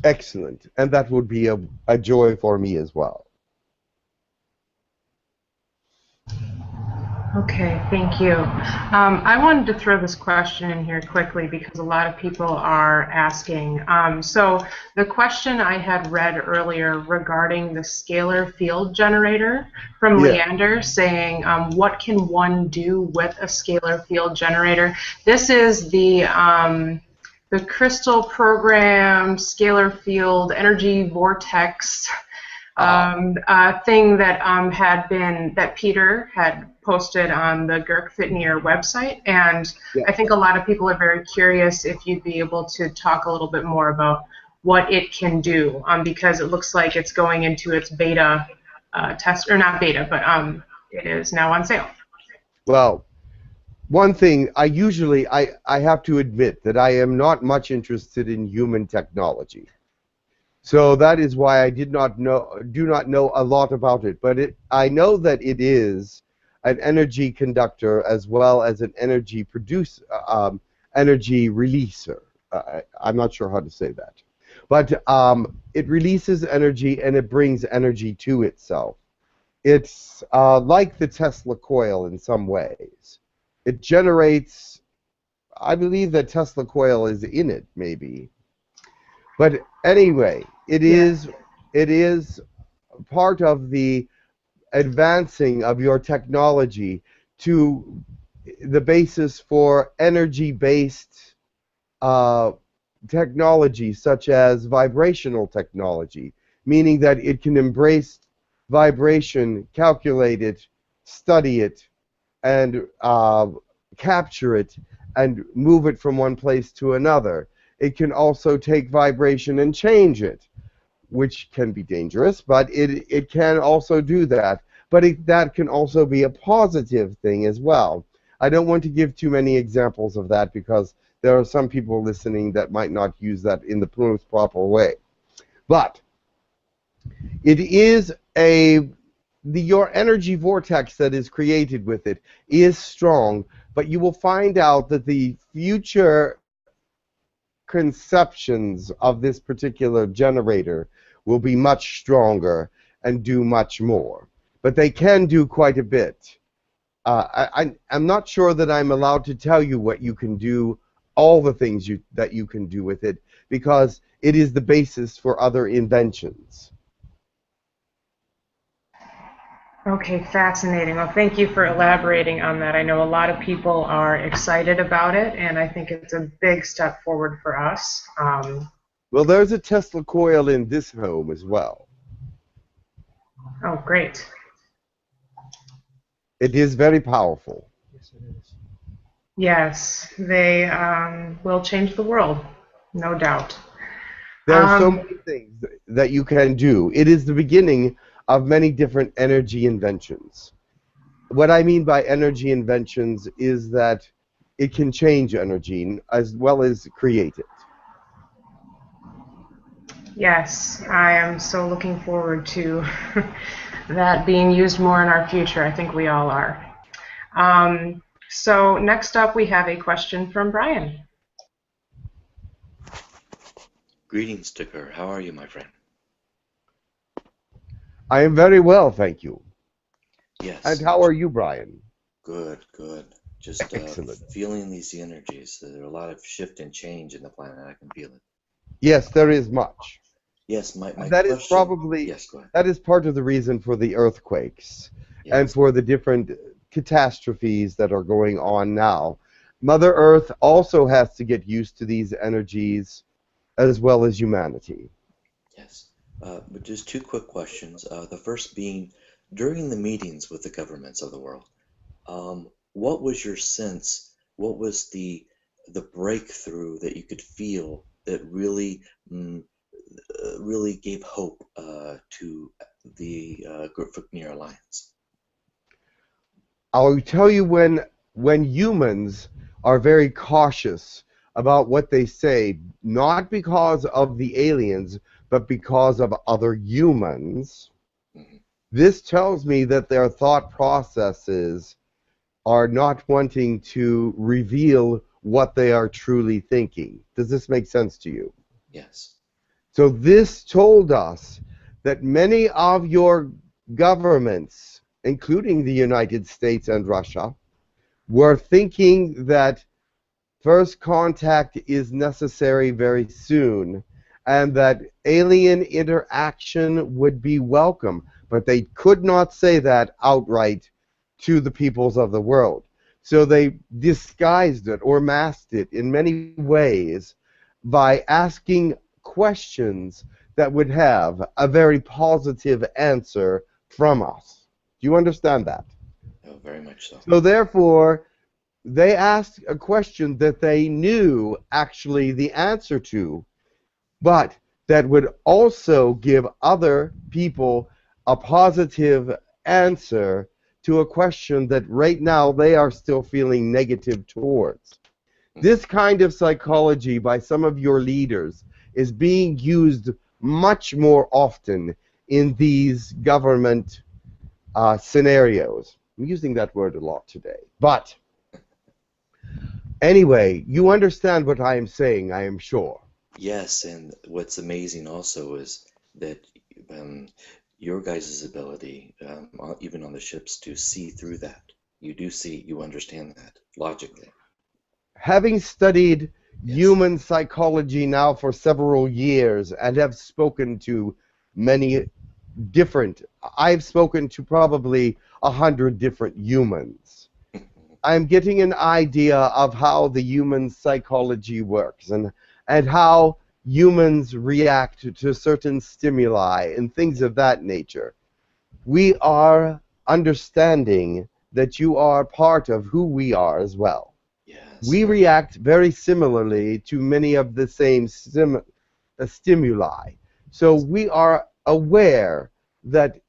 Excellent. And that would be a joy for me as well. Okay, thank you. I wanted to throw this question in here quickly because a lot of people are asking. So the question I had read earlier regarding the scalar field generator from Leander saying, what can one do with a scalar field generator? This is the crystal program scalar field energy vortex thing that Peter had posted on the Girk Fitneer website, and I think a lot of people are very curious if you'd be able to talk a little bit more about what it can do, because it looks like it's going into its beta test, or not beta, but it is now on sale. Well, one thing, I have to admit that I am not much interested in human technology. So that is why I do not know a lot about it. But I know that it is an energy conductor as well as an energy producer, energy releaser. I'm not sure how to say that. But it releases energy and it brings energy to itself. It's like the Tesla coil in some ways. It generates, I believe that Tesla coil is in it, maybe. But anyway, it is part of the advancing of your technology to the basis for energy-based technology, such as vibrational technology, meaning that it can embrace vibration, calculate it, study it, and capture it, and move it from one place to another. It can also take vibration and change it, which can be dangerous, but it can also do that. But that can also be a positive thing as well. I don't want to give too many examples of that because there are some people listening that might not use that in the most proper way. But it is your energy vortex that is created with it is strong, but you will find out that the future conceptions of this particular generator will be much stronger and do much more. But they can do quite a bit. I'm not sure that I'm allowed to tell you what you can do, all the things that you can do with it, because it is the basis for other inventions. Okay, fascinating. Well, thank you for elaborating on that. I know a lot of people are excited about it, and I think it's a big step forward for us. Well, there's a Tesla coil in this home as well. Oh, great. It is very powerful. Yes, it is. Yes, they will change the world, no doubt. There are so many things that you can do. It is the beginning of many different energy inventions. What I mean by energy inventions is that it can change energy as well as create it. Yes, I am so looking forward to that being used more in our future. I think we all are. So next up we have a question from Brian. Greetings, Tekkrr. How are you, my friend? I am very well, thank you. Yes. And how are you, Brian? Good, good. Just feeling these energies. There's a lot of shift and change in the planet. I can feel it. Yes, there is much. Yes, my that question, is probably yes, go ahead. That is part of the reason for the earthquakes and for the different catastrophes that are going on now. Mother Earth also has to get used to these energies as well as humanity. Yes, but just two quick questions. The first being, during the meetings with the governments of the world, what was your sense? What was the breakthrough that you could feel that really really gave hope to the Girk Fitneer Alliance? I'll tell you when humans are very cautious about what they say, not because of the aliens, but because of other humans, this tells me that their thought processes are not wanting to reveal what they are truly thinking. Does this make sense to you? Yes. So this told us that many of your governments, including the United States and Russia, were thinking that first contact is necessary very soon and that alien interaction would be welcome, but they could not say that outright to the peoples of the world. So they disguised it or masked it in many ways by asking questions that would have a very positive answer from us. Do you understand that? Oh, very much so. So therefore, they asked a question that they knew actually the answer to, but that would also give other people a positive answer to a question that right now they are still feeling negative towards. This kind of psychology by some of your leaders is being used much more often in these government scenarios. I'm using that word a lot today. But anyway, you understand what I am saying, I am sure. Yes, and what's amazing also is that your guys' ability, even on the ships, to see through that. You do see, you understand that logically. Having studied Yes. human psychology now for several years and have spoken to many different, I've spoken to probably 100 different humans. I'm getting an idea of how the human psychology works and how humans react to certain stimuli and things of that nature. We are understanding that you are part of who we are as well. Yes. We react very similarly to many of the same stimuli. So we are aware that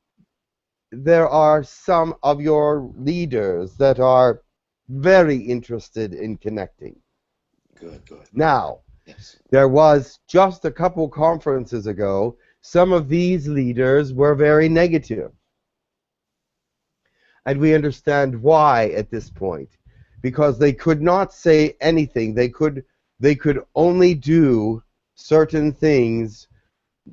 there are some of your leaders that are very interested in connecting. Good, good. Now, Yes. there was just a couple conferences ago, some of these leaders were very negative. And we understand why at this point. Because they could not say anything. They could only do certain things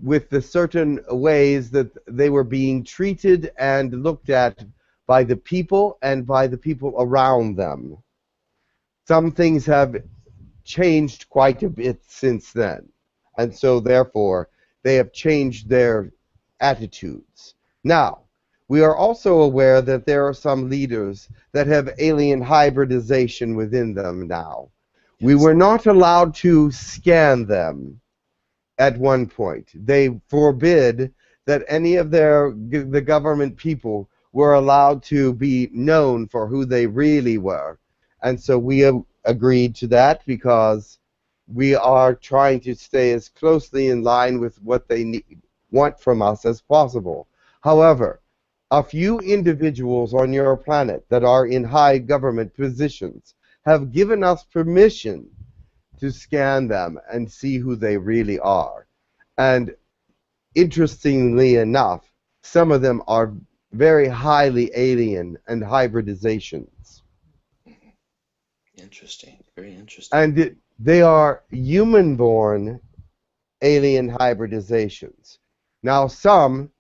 with the certain ways that they were being treated and looked at by the people and by the people around them. Some things have changed quite a bit since then, and so therefore they have changed their attitudes. Now, we are also aware that there are some leaders that have alien hybridization within them now. Yes. We were not allowed to scan them at one point. They forbid that any of the government people were allowed to be known for who they really were. And so we agreed to that because we are trying to stay as closely in line with what they want from us as possible. However, a few individuals on your planet that are in high government positions have given us permission to scan them and see who they really are. And interestingly enough, some of them are very highly alien and hybridizations. Interesting. Very interesting. And they are human-born alien hybridizations. Now, some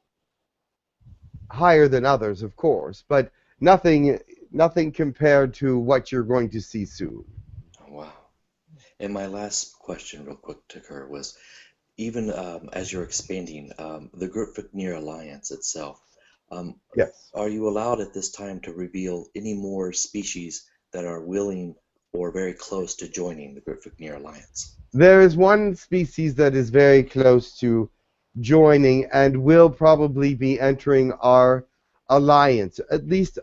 higher than others, of course, but nothing compared to what you're going to see soon. Oh, wow. And my last question, real quick, Tekkrr, was even as you're expanding the Girk Fitneer Alliance itself, Yes. are you allowed at this time to reveal any more species that are willing or very close to joining the Girk Fitneer Alliance? There is one species that is very close to joining and will probably be entering our alliance, at least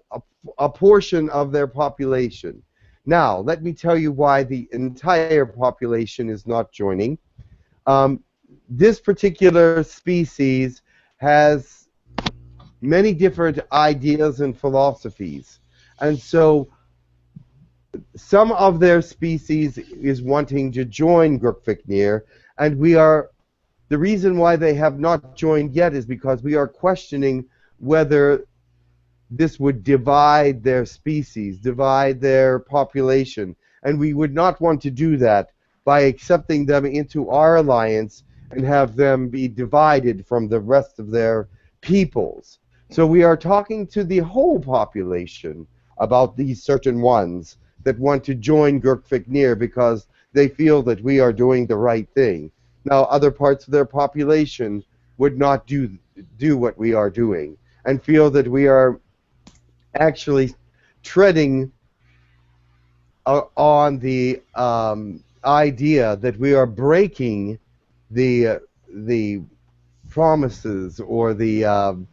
a portion of their population. Now, let me tell you why the entire population is not joining. This particular species has many different ideas and philosophies, and so some of their species is wanting to join Girk Fitneer, and the reason why they have not joined yet is because we are questioning whether this would divide their species, divide their population, and we would not want to do that by accepting them into our alliance and have them be divided from the rest of their peoples. So we are talking to the whole population about these certain ones that want to join Girk Fitneer because they feel that we are doing the right thing. Now, other parts of their population would not do what we are doing and feel that we are actually treading on the idea that we are breaking the promises or the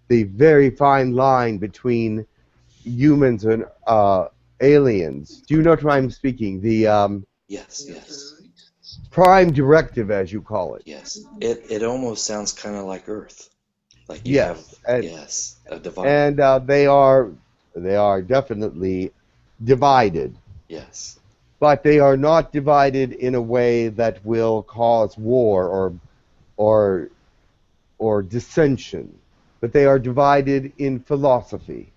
very fine line between humans and aliens. Do you know what I'm speaking? The Yes, yes. Prime Directive, as you call it. Yes. It almost sounds kind of like Earth. Like you Yes, have, and, yes, a divide. and they are definitely divided. Yes. But they are not divided in a way that will cause war or dissension. But they are divided in philosophy.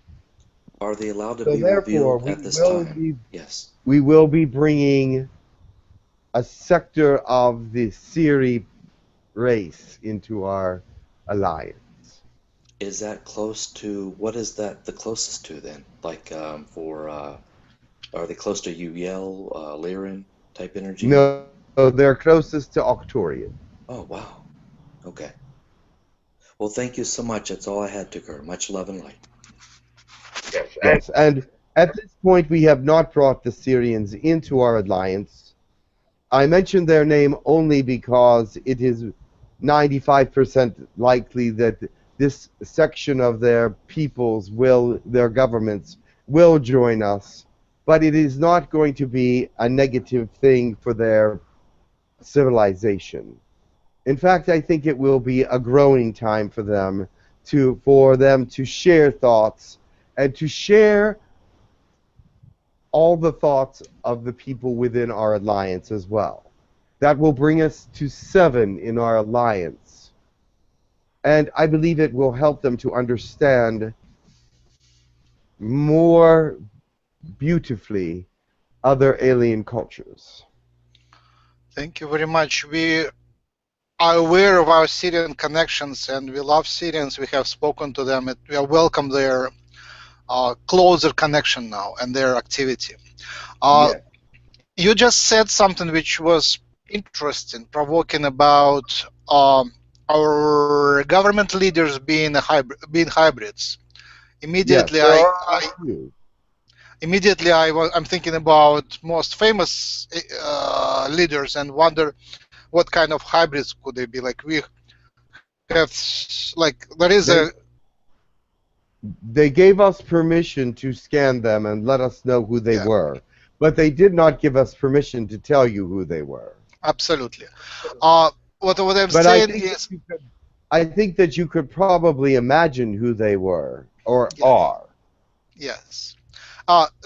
Are they allowed to So be therefore, revealed at this time? Yes. we will be bringing a sector of the Siri race into our alliance. Is that close to, what is that the closest to then? Like are they close to Yahyel, Lyran type energy? No, they're closest to Arcturian. Oh, wow. Okay. Well, thank you so much. That's all I had, Tekkrr. Much love and light. Yes, and at this point we have not brought the Sirians into our alliance. I mentioned their name only because it is 95% likely that this section of their peoples their governments will join us, but it is not going to be a negative thing for their civilization. In fact, I think it will be a growing time for them to share thoughts and to share all the thoughts of the people within our alliance as well. That will bring us to 7 in our alliance. And I believe it will help them to understand more beautifully other alien cultures. Thank you very much. We are aware of our Syrian connections, and we love Syrians. We have spoken to them. We welcome their closer connection now and their activity. Yes. You just said something which was interesting, provoking about our government leaders being hybrids. Immediately, yes, I'm thinking about most famous leaders and wonder what kind of hybrids could they be. Like we have, like there is They gave us permission to scan them and let us know who they were, but they did not give us permission to tell you who they were. Absolutely. What I'm saying is, I think that you could probably imagine who they were or are. Yes.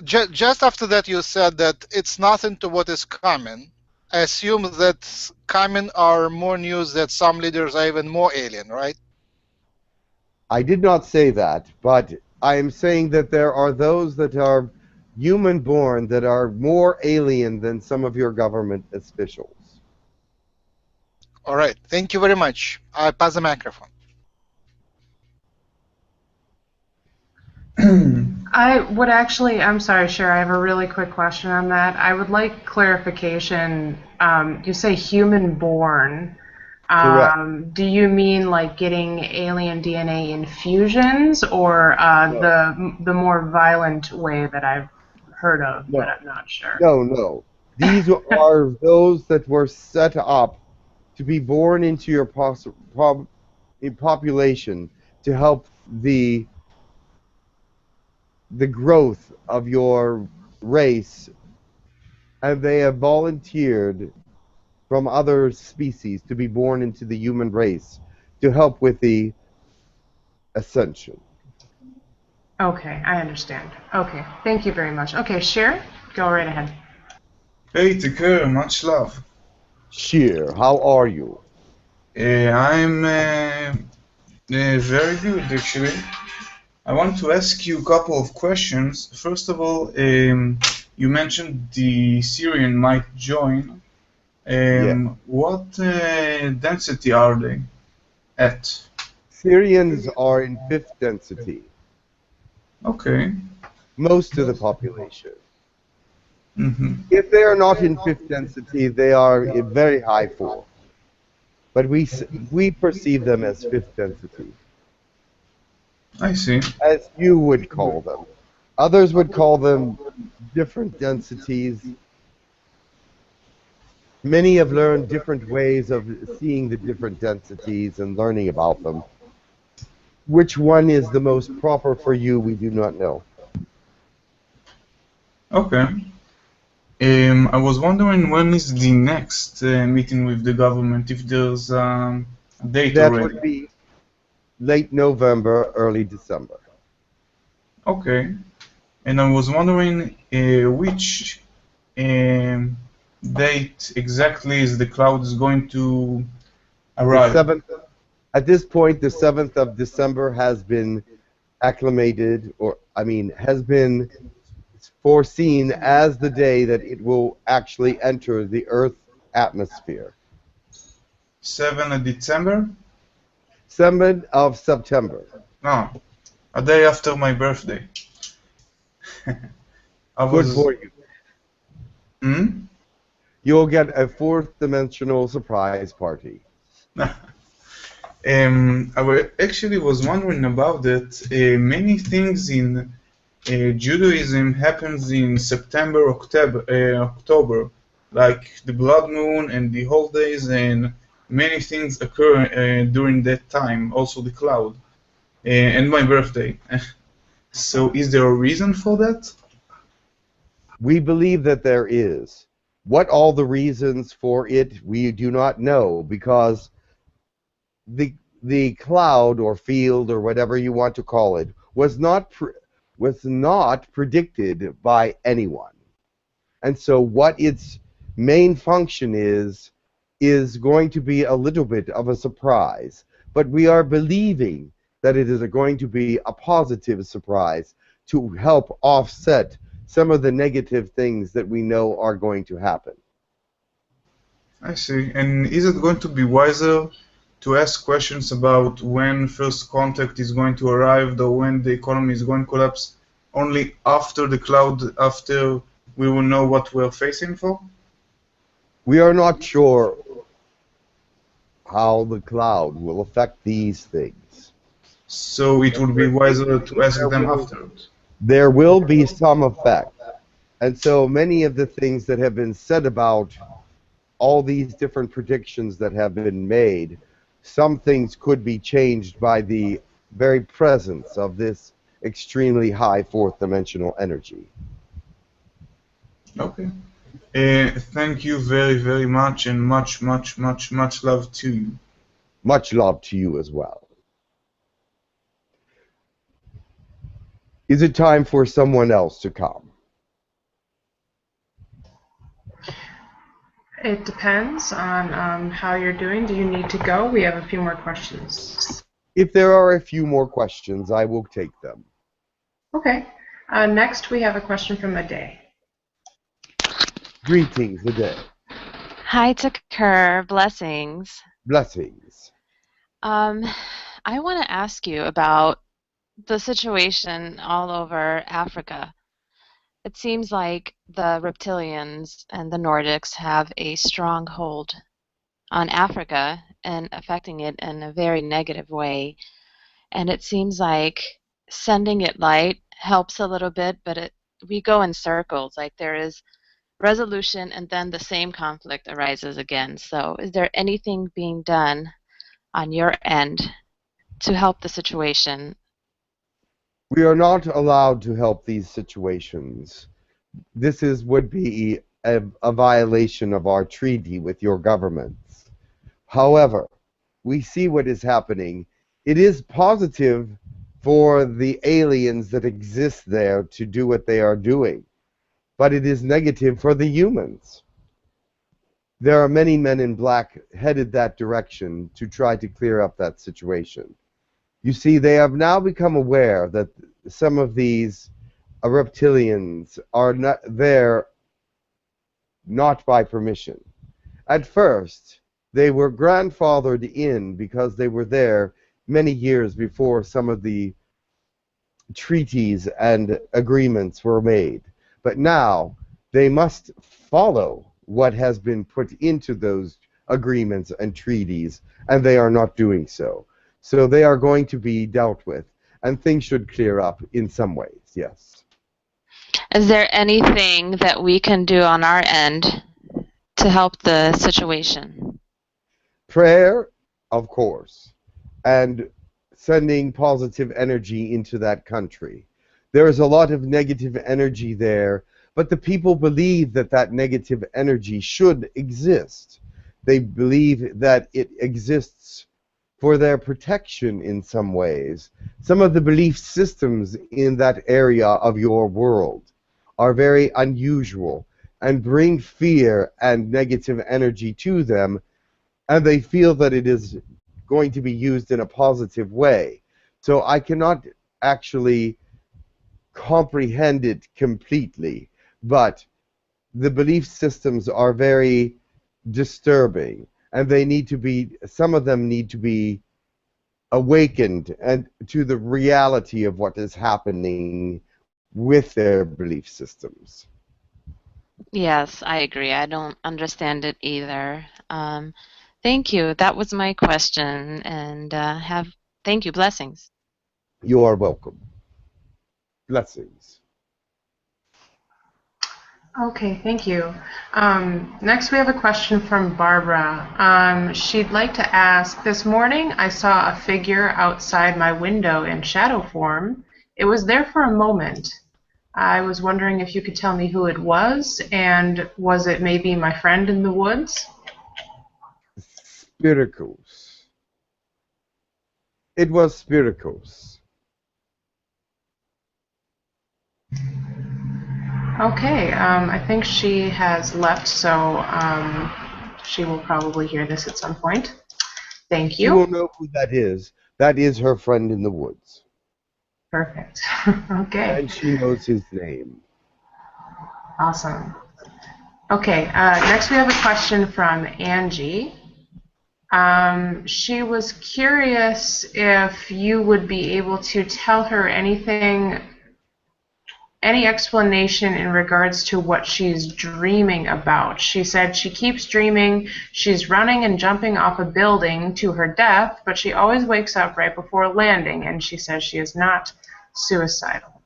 Just after that, you said that it's nothing to what is coming. I assume that coming are more news that some leaders are even more alien, right? I did not say that, but I am saying that there are those that are human-born that are more alien than some of your government officials. All right. Thank you very much. I pass the microphone. I'm sorry, Cher, I have a really quick question on that. I would like clarification. You say human-born. Correct. Do you mean like getting alien DNA infusions, or the more violent way that I've heard of, but I'm not sure? No. These are those that were set up to be born into your population to help the growth of your race, and they have volunteered from other species to be born into the human race to help with the ascension. Okay, I understand. Okay, thank you very much. Okay, Cher, go right ahead. Hey, Tekkrr, much love. Sheer, how are you? I'm very good, actually. I want to ask you a couple of questions. First of all, you mentioned the Syrian might join. What density are they at? Syrians are in 5th density. Okay. Most of the population. Mm-hmm. If they are not in 5th density, they are in very high 4th. But we perceive them as 5th density. I see. As you would call them. Others would call them different densities. Many have learned different ways of seeing the different densities and learning about them. Which one is the most proper for you, we do not know. Okay. I was wondering when is the next meeting with the government, if there's a date that already. Would be late November, early December. Okay. And I was wondering which date exactly is the cloud is going to arrive. At this point, the 7th of December has been acclimated or has been foreseen as the day that it will actually enter the Earth atmosphere. 7th of December? 7th of September. No, a day after my birthday. Good for you. Hmm? You'll get a fourth dimensional surprise party. Actually was wondering about that. Many things in Judaism happens in September, October, like the blood moon and the holidays, and many things occur during that time. Also the cloud and my birthday. So, is there a reason for that? We believe that there is. What all the reasons for it, we do not know, because the cloud or field or whatever you want to call it was not predicted by anyone. And so what its main function is going to be a little bit of a surprise. But we are believing that it is going to be a positive surprise to help offset some of the negative things that we know are going to happen. I see. And is it going to be wiser to ask questions about when first contact is going to arrive, or when the economy is going to collapse, only after the cloud, after we will know what we're facing for? We are not sure how the cloud will affect these things. So it would be wiser to ask them afterwards. There will be some effect. And so many of the things that have been said about all these different predictions that have been made, some things could be changed by the very presence of this extremely high fourth dimensional energy. Okay. Thank you very, very much, and much love to you. Much love to you as well. Is it time for someone else to come? It depends on how you're doing. Do you need to go? We have a few more questions. If there are a few more questions, I will take them. Okay. Next, we have a question from Ade. Greetings, Ade. Hi, Tekkrr. Blessings. Blessings. I want to ask you about the situation all over Africa. It seems like the Reptilians and the Nordics have a strong hold on Africa and affecting it in a very negative way. And it seems like sending it light helps a little bit, but we go in circles. Like there is resolution and then the same conflict arises again. So is there anything being done on your end to help the situation? We are not allowed to help these situations. This would be a violation of our treaty with your governments. However, we see what is happening. It is positive for the aliens that exist there to do what they are doing, but it is negative for the humans. There are many men in black headed that direction to try to clear up that situation. You see, they have now become aware that some of these reptilians are not there not by permission. At first, they were grandfathered in because they were there many years before some of the treaties and agreements were made. But now, they must follow what has been put into those agreements and treaties, and they are not doing so. So they are going to be dealt with, and things should clear up in some ways, yes. Is there anything that we can do on our end to help the situation? Prayer, of course, and sending positive energy into that country. There is a lot of negative energy there, but the people believe that that negative energy should exist. They believe that it exists for their protection in some ways. Some of the belief systems in that area of your world are very unusual and bring fear and negative energy to them, and they feel that it is going to be used in a positive way. So I cannot actually comprehend it completely, but the belief systems are very disturbing, and they need to be, some of them need to be awakened and to the reality of what is happening with their belief systems. Yes, I agree. I don't understand it either. Thank you. That was my question, and thank you. Blessings. You are welcome. Blessings. Okay, thank you. Next, we have a question from Barbara. She'd like to ask, this morning I saw a figure outside my window in shadow form. It was there for a moment. I was wondering if you could tell me who it was, and was it maybe my friend in the woods? Spiracles. It was Spiracles. Okay, I think she has left, so she will probably hear this at some point. Thank you. You will know who that is. That is her friend in the woods. Perfect. Okay. And she knows his name. Awesome. Okay, next we have a question from Angie. She was curious if you would be able to tell her anything, any explanation in regards to what she's dreaming about. She said she keeps dreaming she's running and jumping off a building to her death, but she always wakes up right before landing, and she says she is not suicidal.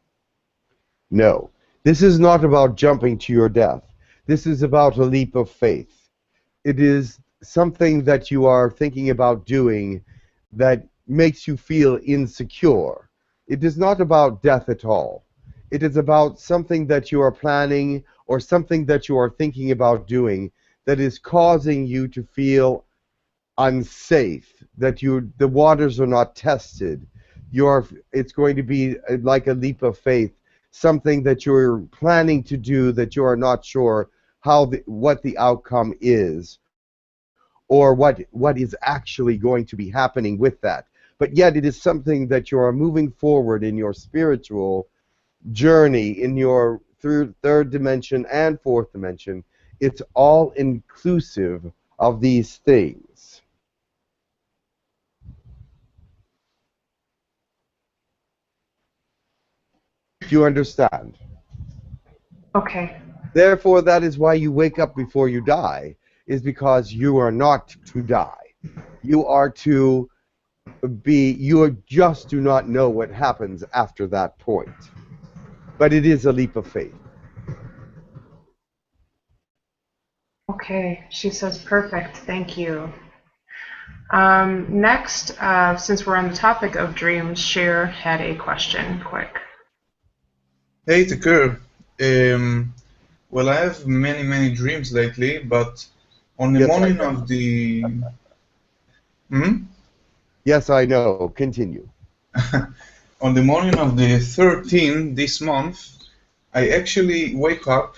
No, this is not about jumping to your death. This is about a leap of faith. It is something that you are thinking about doing that makes you feel insecure. It is not about death at all. It is about something that you are planning or something that you are thinking about doing that is causing you to feel unsafe, that the waters are not tested. It's going to be like a leap of faith, something that you're planning to do that you are not sure what the outcome is, or what is actually going to be happening with that. But yet it is something that you are moving forward in your spiritual journey, in your third dimension and fourth dimension. It's all inclusive of these things. Do you understand? Okay. Therefore, that is why you wake up before you die, is because you are not to die. You are to be, you just do not know what happens after that point. But it is a leap of faith. Okay, she says perfect, thank you. Next, since we're on the topic of dreams, Cher had a question, quick. Hey, Tekkrr. Well, I have many dreams lately, but on the morning of the... Yes, I know. Continue. On the morning of the 13th this month, I actually wake up,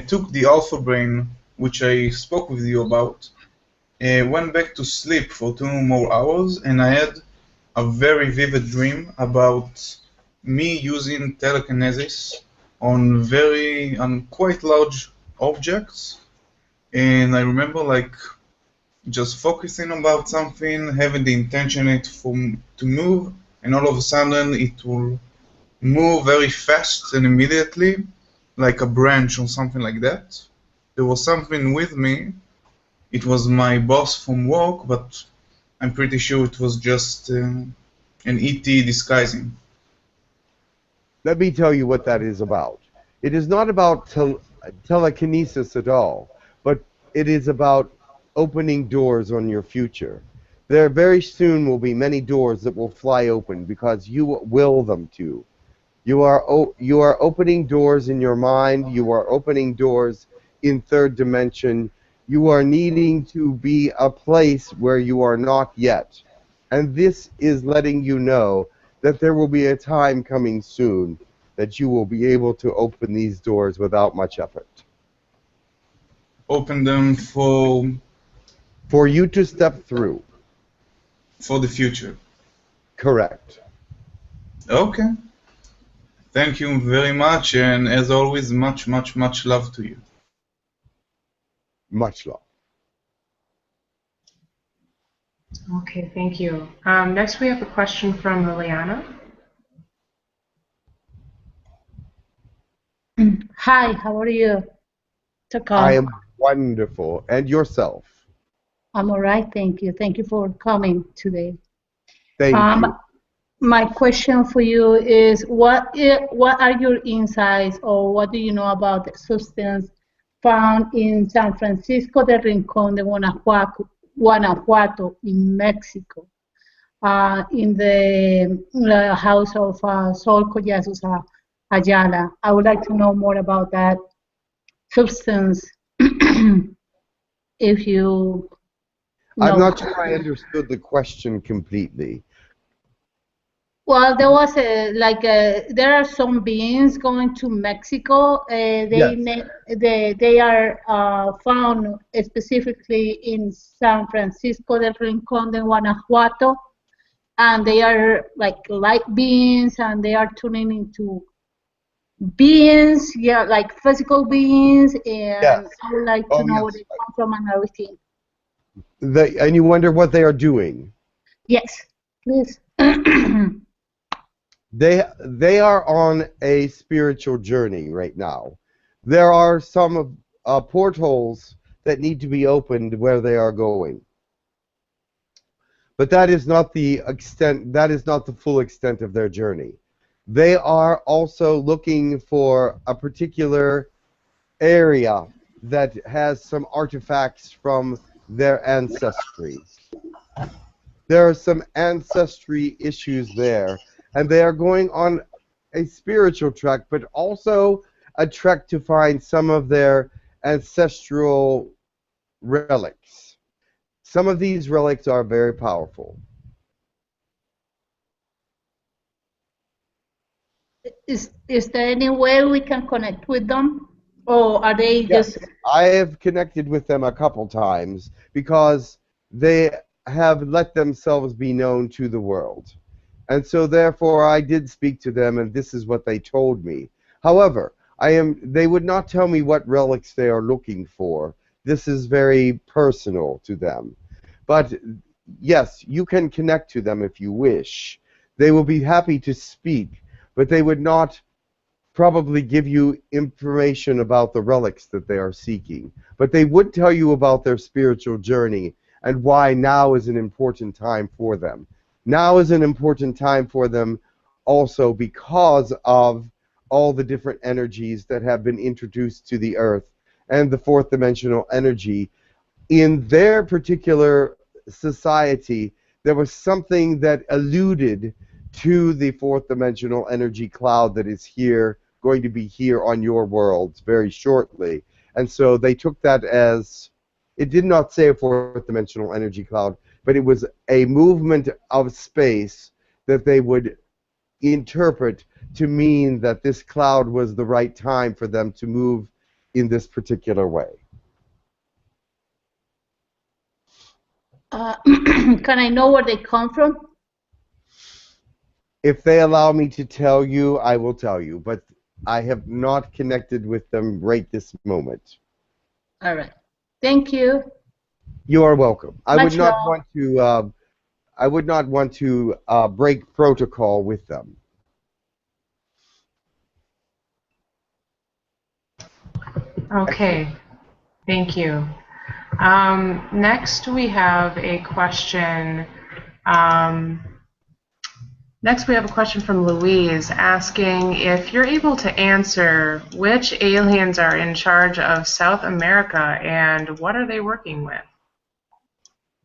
took the Alpha Brain, which I spoke with you about, went back to sleep for 2 more hours, and I had a very vivid dream about me using telekinesis on quite large objects. And I remember like just focusing about something, having the intention to move, and all of a sudden it will move very fast and immediately, like a branch or something like that. There was something with me. It was my boss from work, but I'm pretty sure it was just an ET disguising. Let me tell you what that is about. It is not about telekinesis at all, but it is about opening doors on your future. There very soon will be many doors that will fly open because you will them to. You are opening doors in your mind. You are opening doors in third dimension. You are needing to be a place where you are not yet. And this is letting you know that there will be a time coming soon that you will be able to open these doors without much effort. Open them for you to step through. For the future. Correct. Okay. Thank you very much, and as always, much, much, much love to you. Much love. Okay, thank you. Next, we have a question from Liliana. Hi, how are you? I am wonderful. And yourself? I'm all right, thank you. Thank you for coming today. Thank you. My question for you is, what are your insights, or what do you know about the substance found in San Francisco del Rincón de Guanajuato in Mexico, in the house of 𝐂𝐡𝐚𝐧𝐧𝐞𝐥𝐢𝐧𝐠 Ayala? I would like to know more about that substance. If you know. I'm not sure I understood the question completely. Well, there was there are some beings going to Mexico. They are found specifically in San Francisco del Rincón de Guanajuato, and they are like light beings, and they are turning into beings, like physical beings, and I would like to know where they come from and everything. And you wonder what they are doing? Yes, please. They are on a spiritual journey right now. There are some portholes that need to be opened where they are going. But that is not the extent, that is not the full extent of their journey. They are also looking for a particular area that has some artifacts from their ancestry. There are some ancestry issues there, and they are going on a spiritual trek, but also a trek to find some of their ancestral relics. Some of these relics are very powerful. Is there any way we can connect with them, or are they just? I have connected with them a couple times because they have let themselves be known to the world. And so therefore I did speak to them, and this is what they told me. However, they would not tell me what relics they are looking for. This is very personal to them. But yes, you can connect to them if you wish. They will be happy to speak, but they would not probably give you information about the relics that they are seeking. But they would tell you about their spiritual journey and why now is an important time for them. Now is an important time for them also because of all the different energies that have been introduced to the Earth and the fourth dimensional energy. In their particular society, there was something that alluded to the fourth dimensional energy cloud that is here, going to be here on your world very shortly. And so they took that as, it did not say a fourth dimensional energy cloud, but it was a movement of space that they would interpret to mean that this cloud was the right time for them to move in this particular way. Can I know where they come from? If they allow me to tell you, I will tell you, but I have not connected with them right this moment. All right. Thank you. You are welcome. I would not love. want to break protocol with them. Okay, thank you. Next, we have a question. Next, we have a question from Louise asking if you're able to answer which aliens are in charge of South America and what are they working with?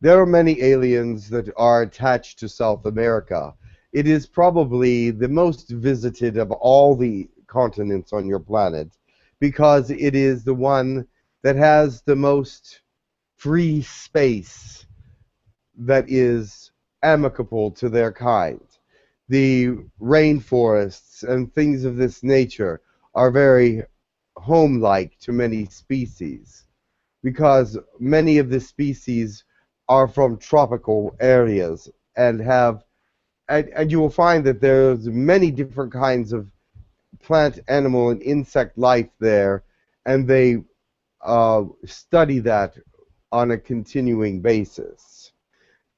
There are many aliens that are attached to South America. It is probably the most visited of all the continents on your planet because it is the one that has the most free space that is amicable to their kind. The rainforests and things of this nature are very home-like to many species because many of the species are from tropical areas and you will find that there's many different kinds of plant, animal, and insect life there, and they study that on a continuing basis.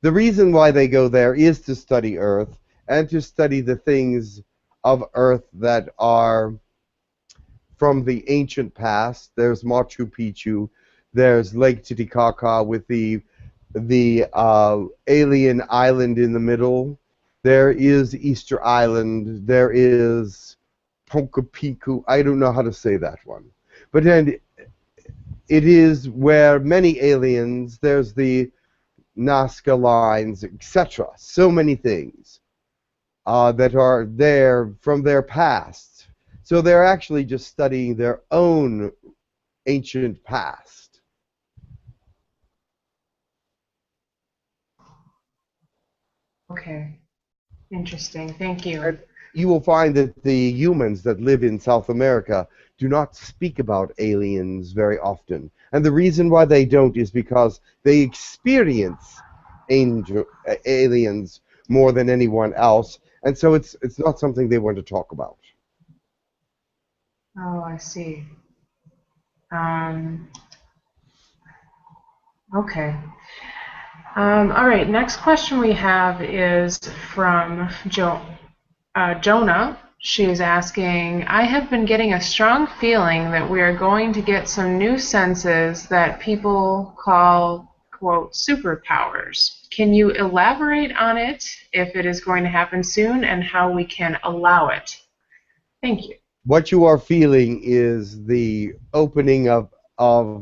The reason why they go there is to study Earth and to study the things of Earth that are from the ancient past. There's Machu Picchu, there's Lake Titicaca with the alien island in the middle. There is Easter Island. There is Ponkapiku. I don't know how to say that one. But then it is where many aliens, there's the Nazca lines, etc. So many things that are there from their past. So they're actually just studying their own ancient past. Okay. Interesting. Thank you. And you will find that the humans that live in South America do not speak about aliens very often. And the reason why they don't is because they experience aliens more than anyone else. And so it's not something they want to talk about. Oh, I see. Okay. All right, next question we have is from Jonah. She is asking, I have been getting a strong feeling that we are going to get some new senses that people call, quote, superpowers. Can you elaborate on it, if it is going to happen soon, and how we can allow it? Thank you. What you are feeling is the opening of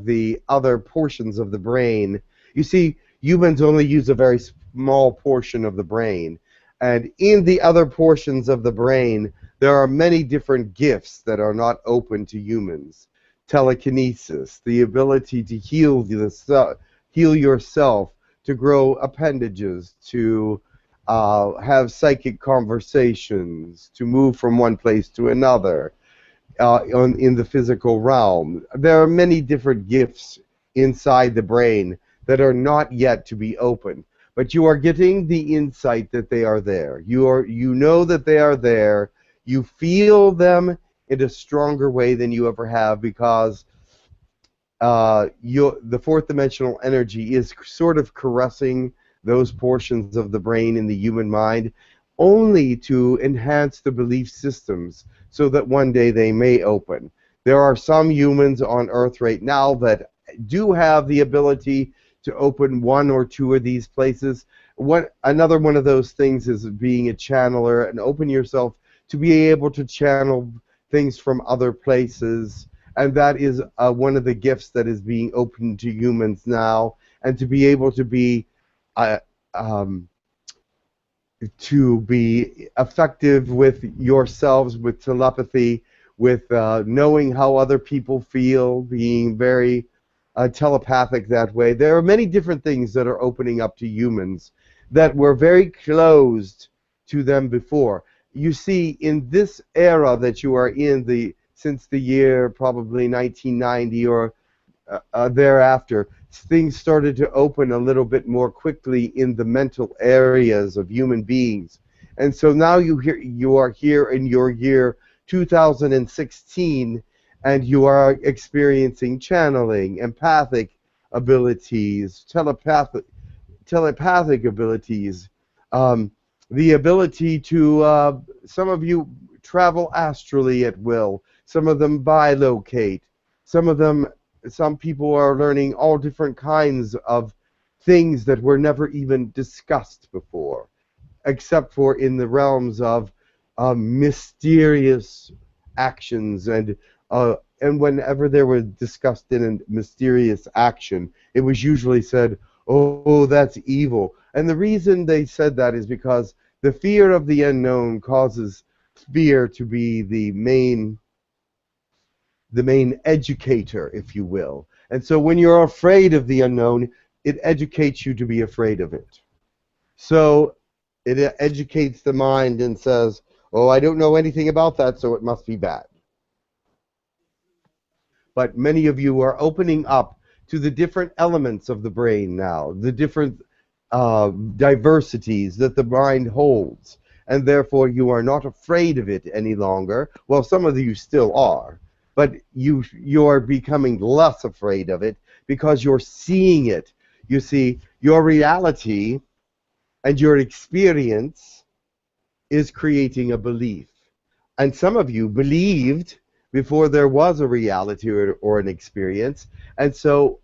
the other portions of the brain. You see, humans only use a very small portion of the brain. And in the other portions of the brain, there are many different gifts that are not open to humans. Telekinesis, the ability to heal yourself, to grow appendages, to have psychic conversations, to move from one place to another in the physical realm. There are many different gifts inside the brain that are not yet to be opened. But you are getting the insight that they are there. You know that they are there. You feel them in a stronger way than you ever have, because the fourth dimensional energy is sort of caressing those portions of the brain in the human mind, only to enhance the belief systems so that one day they may open. There are some humans on Earth right now that do have the ability to open one or two of these places. Another one of those things is being a channeler, and open yourself to be able to channel things from other places. And that is one of the gifts that is being opened to humans now, and to be able to be effective with yourselves, with telepathy, with knowing how other people feel, being very telepathic that way. There are many different things that are opening up to humans that were very closed to them before. You see, in this era that you are in, since the year probably 1990 or thereafter, things started to open a little bit more quickly in the mental areas of human beings. And so now you are here in your year 2016, and you are experiencing channeling, empathic abilities, telepathic abilities, the ability to, some of you travel astrally at will, some of them bilocate, some people are learning all different kinds of things that were never even discussed before, except for in the realms of mysterious actions, and whenever they were discussed in a mysterious action, it was usually said, oh, that's evil. And the reason they said that is because the fear of the unknown causes fear to be the main educator, if you will. And so when you're afraid of the unknown, it educates you to be afraid of it. So it educates the mind and says, oh, I don't know anything about that, so it must be bad. But many of you are opening up to the different elements of the brain now, the different diversities that the mind holds. and therefore you are not afraid of it any longer. Well, some of you still are, but you're becoming less afraid of it because you're seeing it. You see, your reality and your experience is creating a belief. And some of you believed before there was a reality or an experience, and so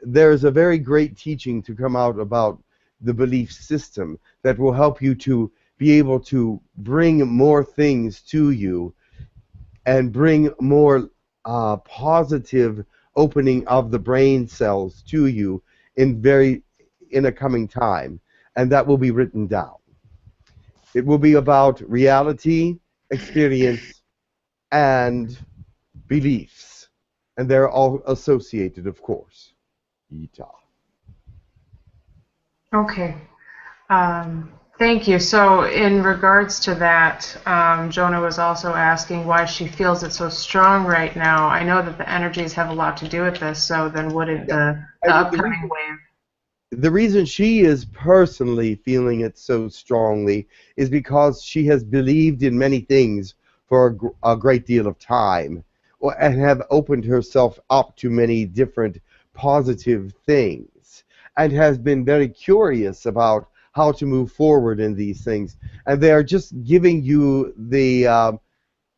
there's a very great teaching to come out about the belief system that will help you to be able to bring more things to you and bring more positive opening of the brain cells to you in a coming time, and that will be written down. It will be about reality, experience, and beliefs, and they're all associated, of course. 𝗖𝗢𝗕𝗓𝗓. Okay. Thank you. So in regards to that, Jonah was also asking why she feels it so strong right now. I know that the energies have a lot to do with this, so then wouldn't the upcoming wave... The reason she is personally feeling it so strongly is because she has believed in many things for a great deal of time, and have opened herself up to many different positive things, and has been very curious about how to move forward in these things. And they are just giving you the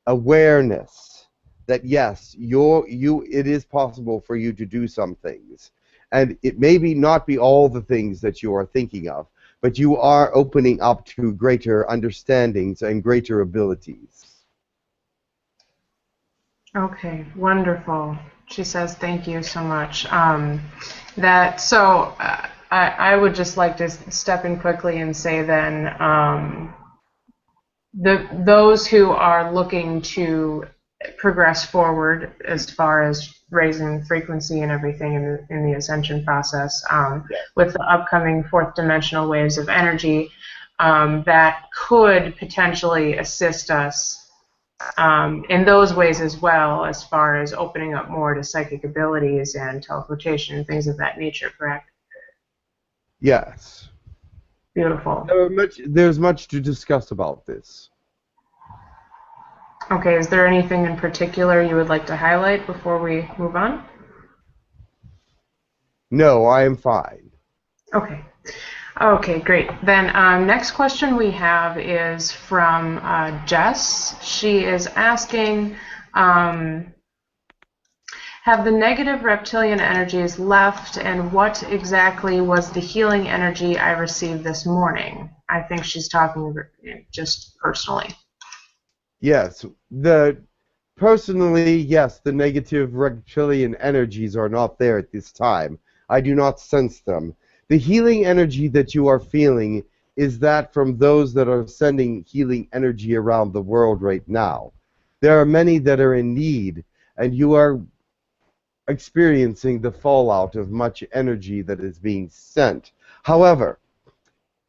awareness that yes, it is possible for you to do some things. And it may not be all the things that you are thinking of, but you are opening up to greater understandings and greater abilities. Okay, wonderful. She says thank you so much. I would just like to step in quickly and say then those who are looking to progress forward as far as raising frequency and everything in the ascension process, with the upcoming fourth dimensional waves of energy, that could potentially assist us in those ways as well, as far as opening up more to psychic abilities and teleportation and things of that nature, correct? Yes. Beautiful. There's much to discuss about this. Okay, is there anything in particular you would like to highlight before we move on? No, I am fine. Okay. Okay, great. Then next question we have is from Jess. She is asking, have the negative reptilian energies left, and what exactly was the healing energy I received this morning? I think she's talking just personally. Yes, personally, yes, the negative reptilian energies are not there at this time. I do not sense them. The healing energy that you are feeling is that from those that are sending healing energy around the world right now. There are many that are in need, and you are experiencing the fallout of much energy that is being sent. However,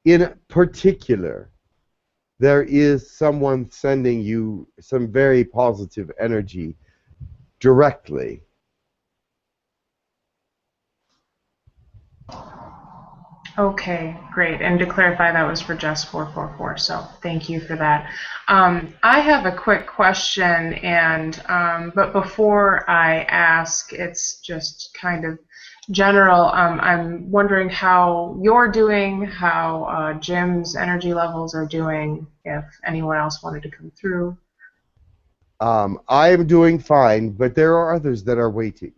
in particular, there is someone sending you some very positive energy directly. Okay, great. And to clarify, that was for Jess 444, so thank you for that. I have a quick question, but before I ask, it's just kind of general. I'm wondering how you're doing, how Jim's energy levels are doing, if anyone else wanted to come through. I am doing fine, but there are others that are waiting.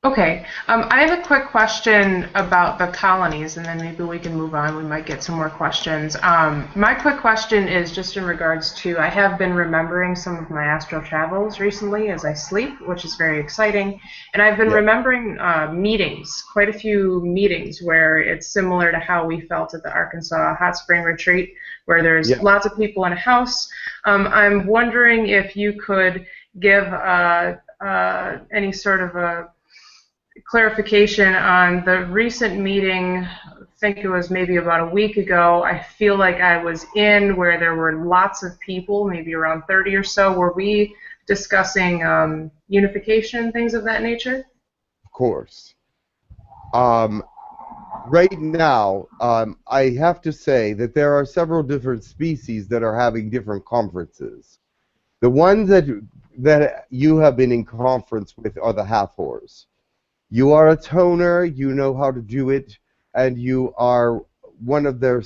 Okay, I have a quick question about the colonies, and then maybe we can move on. We might get some more questions. My quick question is just in regards to, I have been remembering some of my astral travels recently as I sleep, which is very exciting. And I've been remembering meetings, quite a few meetings, where it's similar to how we felt at the Arkansas Hot Spring Retreat, where there's lots of people in a house. I'm wondering if you could give any sort of a clarification on the recent meeting. I think it was maybe about a week ago. I feel like I was in where there were lots of people, maybe around 30 or so. Were we discussing unification, things of that nature? Of course. right now, I have to say that there are several different species that are having different conferences. The ones that you have been in conference with are the Hathors. You are a toner, you know how to do it, and you are one of their...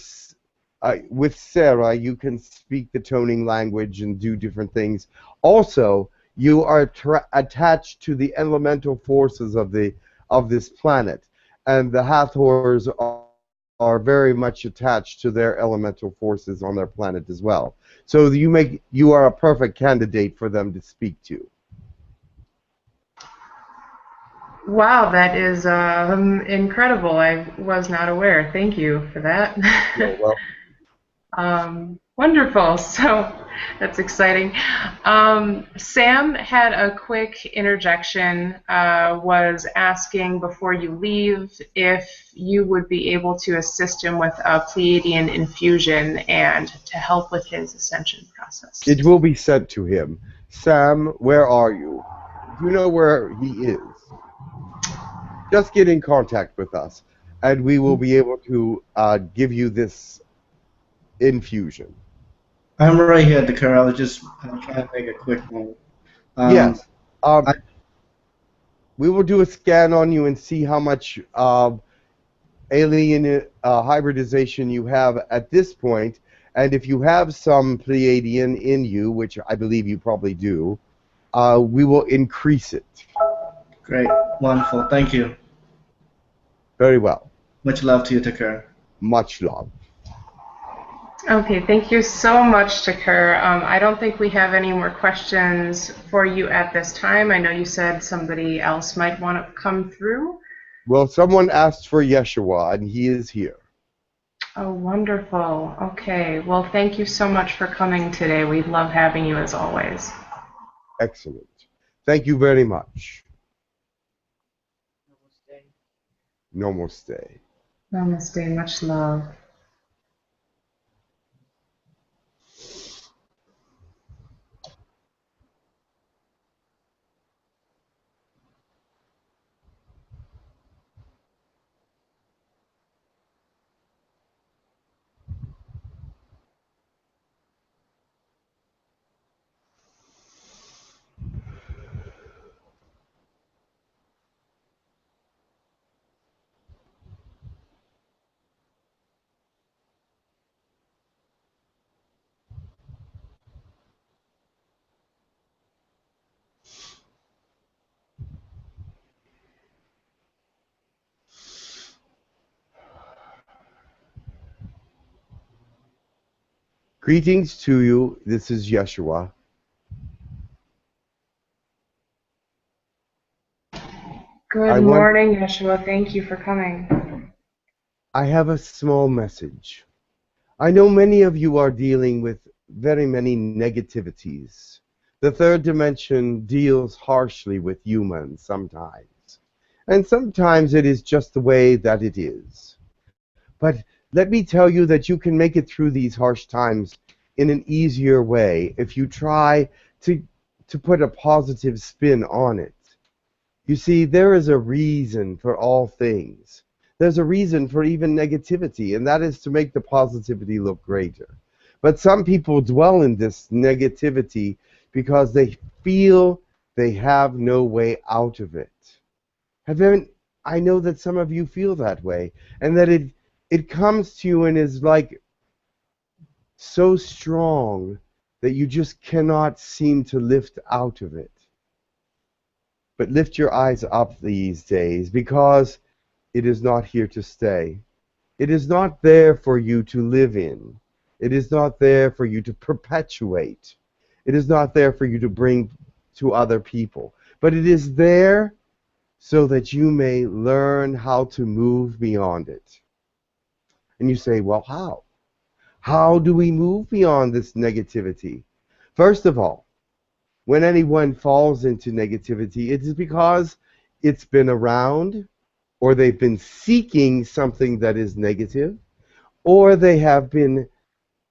with Sarah, you can speak the toning language and do different things. Also, you are attached to the elemental forces of this planet, and the Hathors are very much attached to their elemental forces on their planet as well. So you are a perfect candidate for them to speak to. Wow, that is incredible. I was not aware. Thank you for that. You're welcome. Wonderful. So that's exciting. Sam had a quick interjection, was asking before you leave if you would be able to assist him with a Pleiadian infusion and to help with his ascension process. It will be sent to him. Sam, where are you? You know where he is. Just get in contact with us, and we will be able to give you this infusion. I'm right here, Tekkrr. I'm trying to make a quick one. Yes. We will do a scan on you and see how much alien hybridization you have at this point, and if you have some Pleiadian in you, which I believe you probably do, we will increase it. Great. Wonderful. Thank you. Very well. Much love to you, Tekkrr. Much love. Okay, thank you so much, Tekkrr. I don't think we have any more questions for you at this time. I know you said somebody else might want to come through. Well, someone asked for Yeshua, and he is here. Oh, wonderful. Okay, well, thank you so much for coming today. We love having you as always. Excellent. Thank you very much. Namaste. Namaste. Much love. Greetings to you. This is Yeshua. Good morning, Yeshua. Thank you for coming. I have a small message. I know many of you are dealing with very many negativities. The third dimension deals harshly with humans sometimes. And sometimes it is just the way that it is. But let me tell you that you can make it through these harsh times in an easier way if you try to put a positive spin on it. You see, there is a reason for all things. There's a reason for even negativity, and that is to make the positivity look greater. But some people dwell in this negativity because they feel they have no way out of it. I know that some of you feel that way, and that it comes to you and is like so strong that you just cannot seem to lift out of it. But lift your eyes up these days, because it is not here to stay. It is not there for you to live in. It is not there for you to perpetuate. It is not there for you to bring to other people. But it is there so that you may learn how to move beyond it. And you say, well, how? How do we move beyond this negativity? First of all, when anyone falls into negativity, it is because it's been around, or they've been seeking something that is negative, or they have been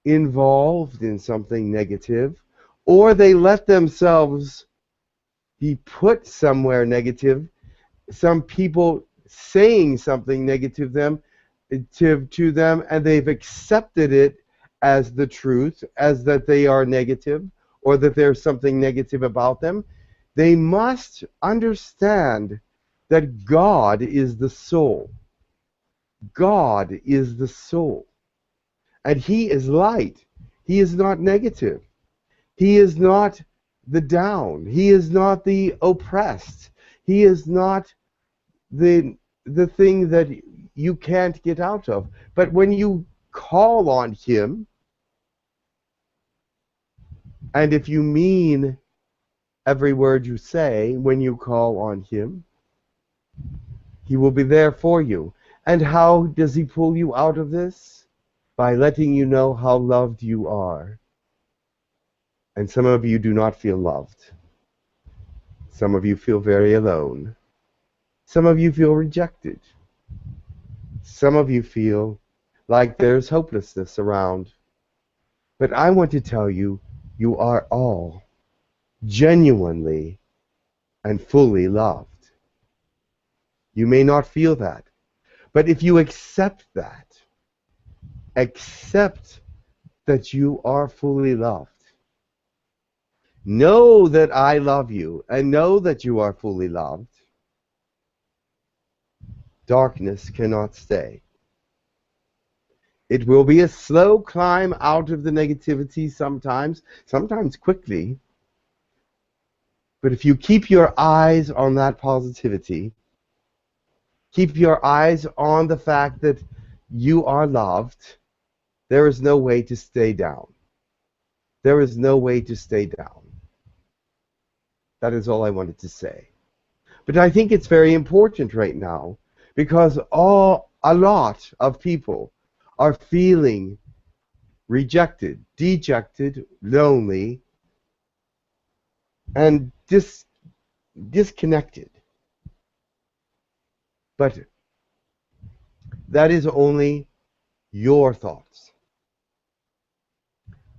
involved in something negative, or they let themselves be put somewhere negative, some people saying something negative to them to them, and they've accepted it as the truth, as that they are negative, or that there's something negative about them. They must understand that God is the soul. God is the soul. And He is light. He is not negative. He is not the down. He is not the oppressed. He is not the thing that you can't get out of. But when you call on Him, and if you mean every word you say when you call on Him, He will be there for you. And how does He pull you out of this? By letting you know how loved you are. And some of you do not feel loved. Some of you feel very alone. Some of you feel rejected. Some of you feel like there's hopelessness around. But I want to tell you, you are all genuinely and fully loved. You may not feel that, but if you accept that you are fully loved, know that I love you, and know that you are fully loved, darkness cannot stay. It will be a slow climb out of the negativity sometimes quickly. But if you keep your eyes on that positivity, keep your eyes on the fact that you are loved, there is no way to stay down. There is no way to stay down. That is all I wanted to say. But I think it's very important right now, because a lot of people are feeling rejected, dejected, lonely, and disconnected. But that is only your thoughts.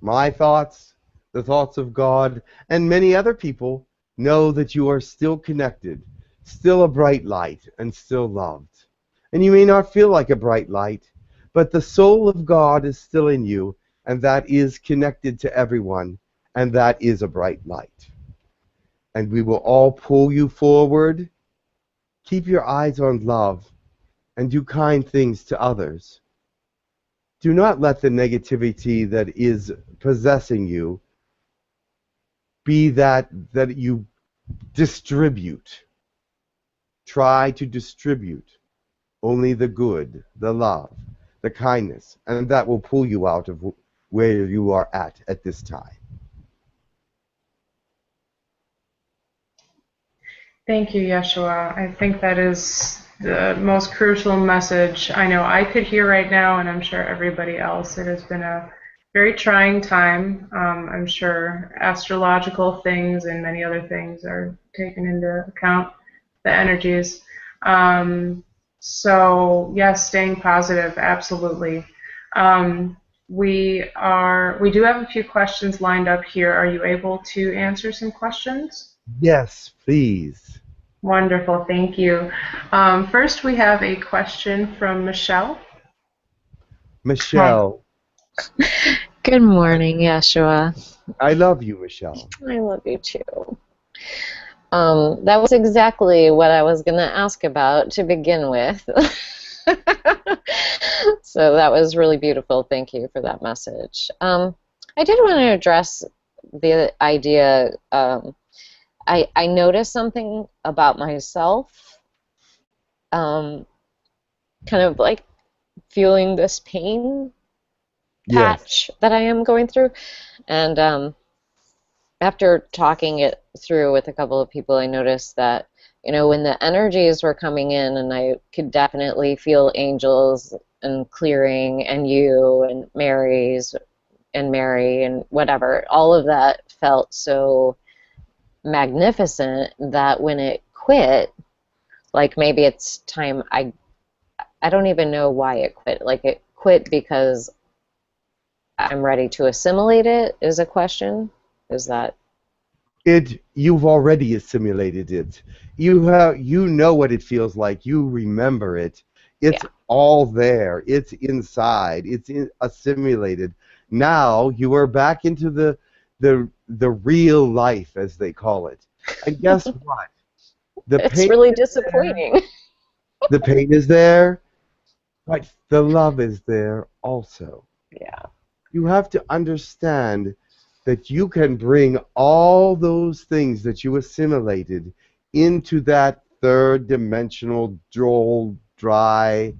My thoughts, the thoughts of God, and many other people know that you are still connected, still a bright light, and still loved. And you may not feel like a bright light, but the soul of God is still in you, and that is connected to everyone, and that is a bright light. And we will all pull you forward. Keep your eyes on love, and do kind things to others. Do not let the negativity that is possessing you be that you distribute. Try to distribute only the good, the love, the kindness, and that will pull you out of where you are at this time. Thank you, Yeshua. I think that is the most crucial message I know I could hear right now, and I'm sure everybody else. It has been a very trying time. I'm sure astrological things and many other things are taken into account, the energies. So yes, staying positive, absolutely. We do have a few questions lined up here. Are you able to answer some questions? Yes, please. Wonderful, thank you. First, we have a question from Michelle. Michelle. Good morning, Yeshua. I love you, Michelle. I love you too. That was exactly what I was going to ask about to begin with. So that was really beautiful. Thank you for that message. I did want to address the idea. I noticed something about myself, kind of like feeling this pain patch that I am going through. And after talking it through with a couple of people, I noticed that, you know, when the energies were coming in, and I could definitely feel angels and clearing and you and Mary's and Mary and whatever, all of that felt so magnificent that when it quit, like maybe it's time, I don't even know why it quit. Like it quit because I'm ready to assimilate it is a question. Is that you've already assimilated it. You know what it feels like. You remember it. It's all there. It's inside. It's assimilated. Now you are back into the real life, as they call it. And guess what? It's really disappointing. The pain is there, but the love is there also. Yeah. You have to understand that you can bring all those things that you assimilated into that third dimensional, dull, dry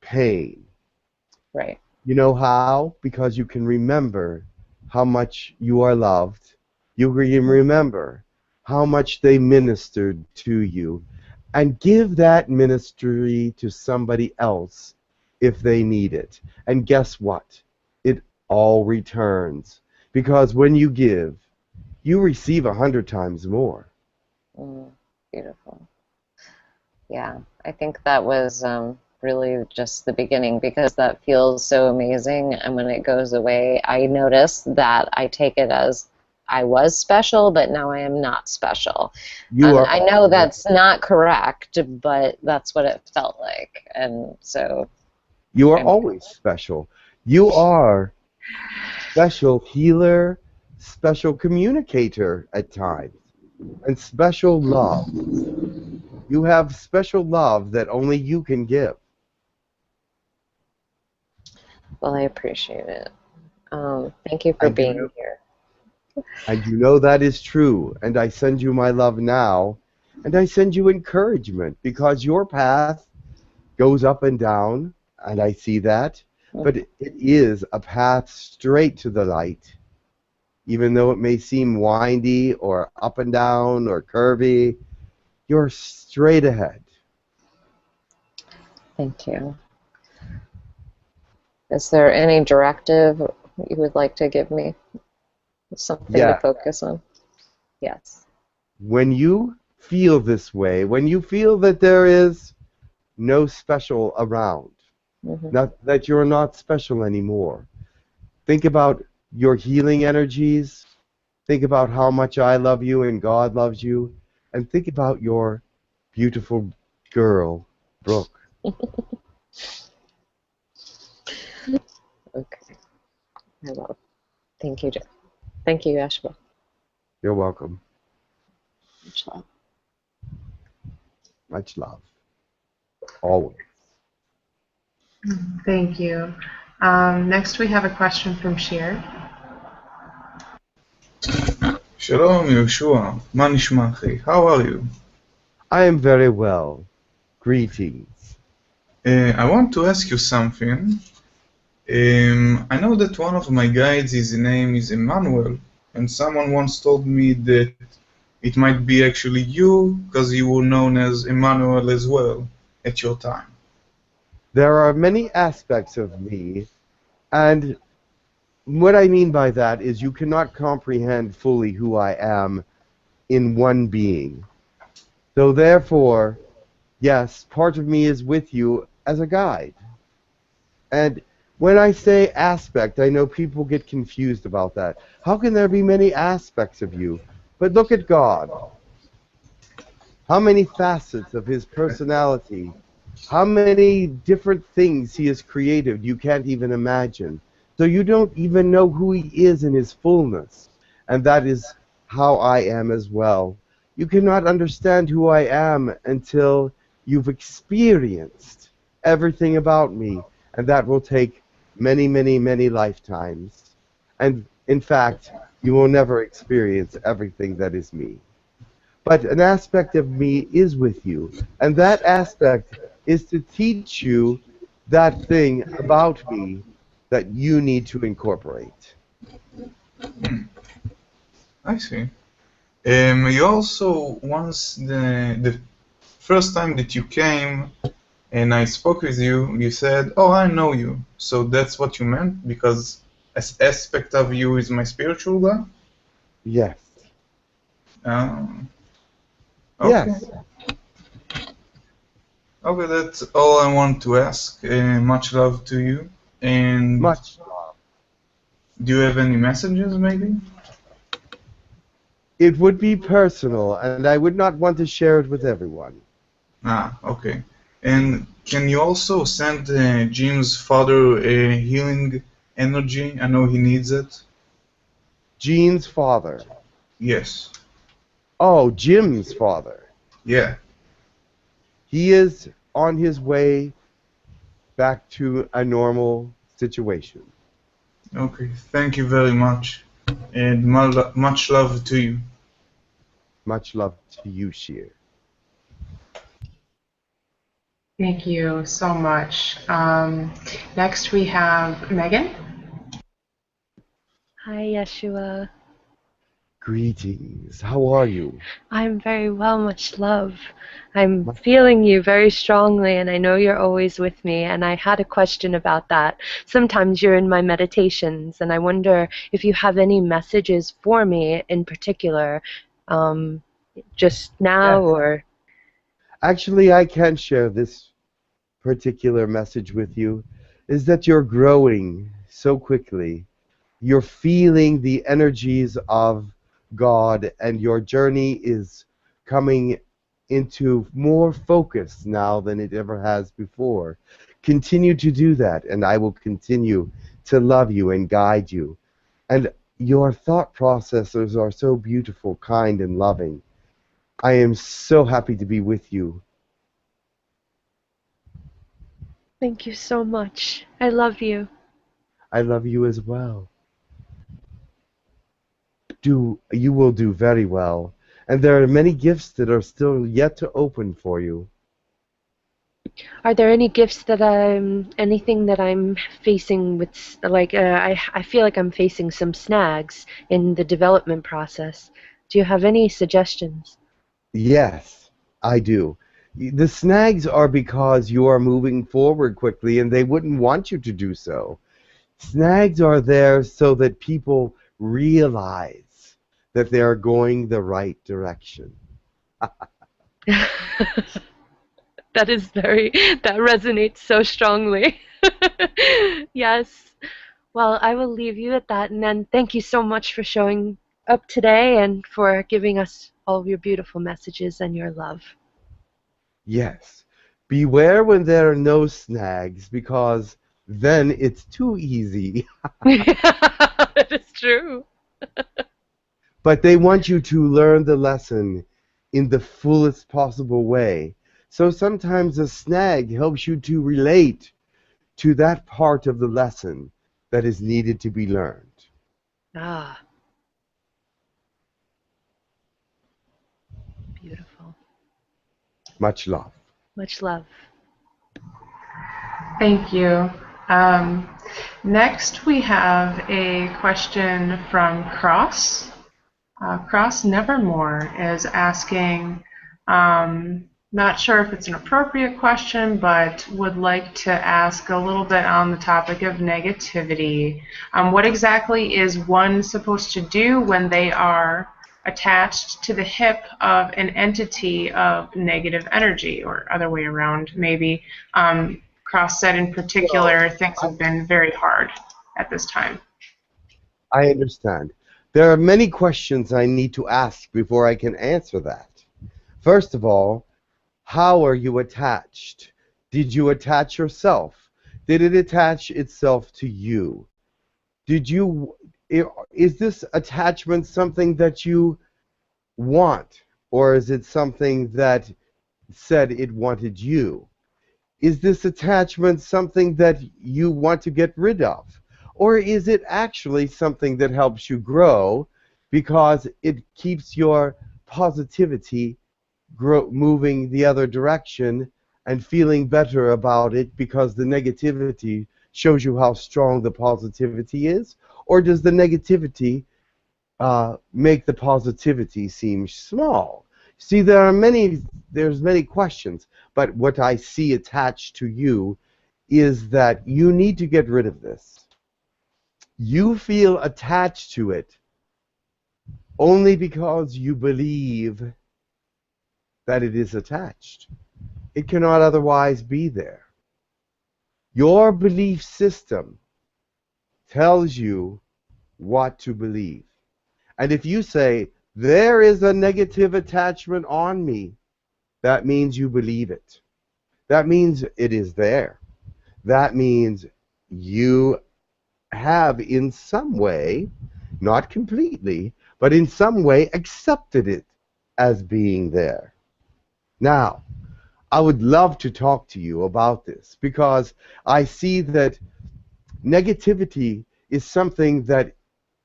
pain. Right. You know how? Because you can remember how much you are loved. You can remember how much they ministered to you. And give that ministry to somebody else if they need it. And guess what? It all returns. Because when you give, you receive 100 times more. Beautiful. Yeah, I think that was really just the beginning, because that feels so amazing. And when it goes away, I notice that I take it as I was special, but now I am not special. I know that's not correct, but that's what it felt like. And so you are always special. You are special healer, special communicator at times, and special love. You have special love that only you can give. Well, I appreciate it. Thank you for being here. And you know that is true. And I send you my love now. And I send you encouragement, because your path goes up and down, and I see that. But it is a path straight to the light. Even though it may seem windy or up and down or curvy, you're straight ahead. Thank you. Is there any directive you would like to give me? Something to focus on? Yes. When you feel this way, when you feel that there is no special around, that you're not special anymore, think about your healing energies, think about how much I love you and God loves you, and think about your beautiful girl, Brooke. Okay. I love. Thank you, Jeff. Thank you, Yeshua. You're welcome. Much love. Much love. Always. Thank you. Next we have a question from Shir. Shalom, Yeshua. מה נשמע, אחי? How are you? I am very well. Greetings. I want to ask you something. I know that one of my guides, his name is Emmanuel, and someone once told me that it might be actually you, because you were known as Emmanuel as well at your time. There are many aspects of me, and what I mean by that is you cannot comprehend fully who I am in one being. So therefore, yes, part of me is with you as a guide. And when I say aspect, I know people get confused about that. How can there be many aspects of you? But look at God. How many facets of his personality, how many different things he has created you can't even imagine. So you don't even know who he is in his fullness. And that is how I am as well. You cannot understand who I am until you've experienced everything about me. And that will take many, many, many lifetimes. And in fact, you will never experience everything that is me. But an aspect of me is with you. And that aspect is to teach you that thing about me that you need to incorporate. I see. You also, once the first time that you came and I spoke with you, you said, "Oh, I know you." So that's what you meant, because an aspect of you is my spiritual God? Yes. Okay. Yes. Okay, that's all I want to ask. Much love to you. And much love. Do you have any messages, maybe? It would be personal, and I would not want to share it with everyone. Okay. And Can you also send Jim's father a healing energy? I know he needs it. Jean's father. Yes. Oh, Jim's father. Yeah. He is on his way back to a normal situation. Okay, thank you very much. And much love to you. Much love to you, Sheer. Thank you so much. Next we have Megan. Hi, Yeshua. Greetings. How are you? I'm very well, much love. I'm feeling you very strongly, and I know you're always with me, and I had a question about that. Sometimes you're in my meditations, and I wonder if you have any messages for me in particular, just now, Yes. or... Actually, I can share this particular message with you, is that you're growing so quickly. You're feeling the energies of God, and your journey is coming into more focus now than it ever has before. Continue to do that, and I will continue to love you and guide you. And your thought processes are so beautiful, kind, and loving. I am so happy to be with you. Thank you so much. I love you. I love you as well. You will do very well. And there are many gifts that are still yet to open for you. Are there any gifts that anything that I'm facing with, like, I feel like I'm facing some snags in the development process. Do you have any suggestions? Yes, I do. The snags are because you are moving forward quickly and they wouldn't want you to do so. Snags are there so that people realize that they are going the right direction. That resonates so strongly. Yes. Well, I will leave you at that, and then thank you so much for showing up today and for giving us all of your beautiful messages and your love. Yes. Beware when there are no snags, because then it's too easy. That is true. But they want you to learn the lesson in the fullest possible way. So sometimes a snag helps you to relate to that part of the lesson that is needed to be learned. Ah. Beautiful. Much love. Much love. Thank you. Next we have a question from Cross. Cross Nevermore is asking, not sure if it's an appropriate question, but would like to ask a little bit on the topic of negativity. What exactly is one supposed to do when they are attached to the hip of an entity of negative energy, or other way around, maybe? Cross said in particular, things have been very hard at this time. I understand. There are many questions I need to ask before I can answer that. First of all, how are you attached? Did you attach yourself? Did it attach itself to you? Is this attachment something that you want, or is it something that said it wanted you? Is this attachment something that you want to get rid of? Or is it actually something that helps you grow because it keeps your positivity moving the other direction and feeling better about it because the negativity shows you how strong the positivity is? Or does the negativity make the positivity seem small? See, there's many questions, but what I see attached to you is that you need to get rid of this. You feel attached to it only because you believe that it is attached. It cannot otherwise be there. Your belief system tells you what to believe. And if you say, there is a negative attachment on me, that means you believe it. that means it is there. That means you have in some way, not completely, but in some way accepted it as being there. Now, I would love to talk to you about this because I see that negativity is something that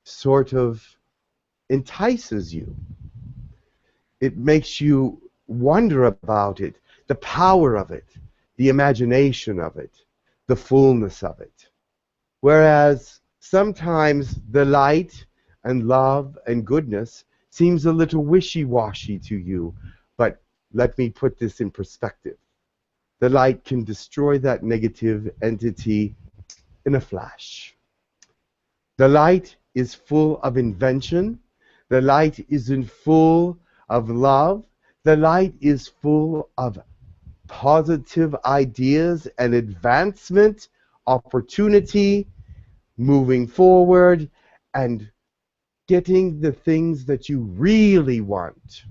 sort of entices you. It makes you wonder about it, the power of it, the imagination of it, the fullness of it. Whereas sometimes the light and love and goodness seems a little wishy-washy to you. But let me put this in perspective. The light can destroy that negative entity in a flash. The light is full of invention. The light is full of love. The light is full of positive ideas and advancement, opportunity, moving forward, and getting the things that you really want.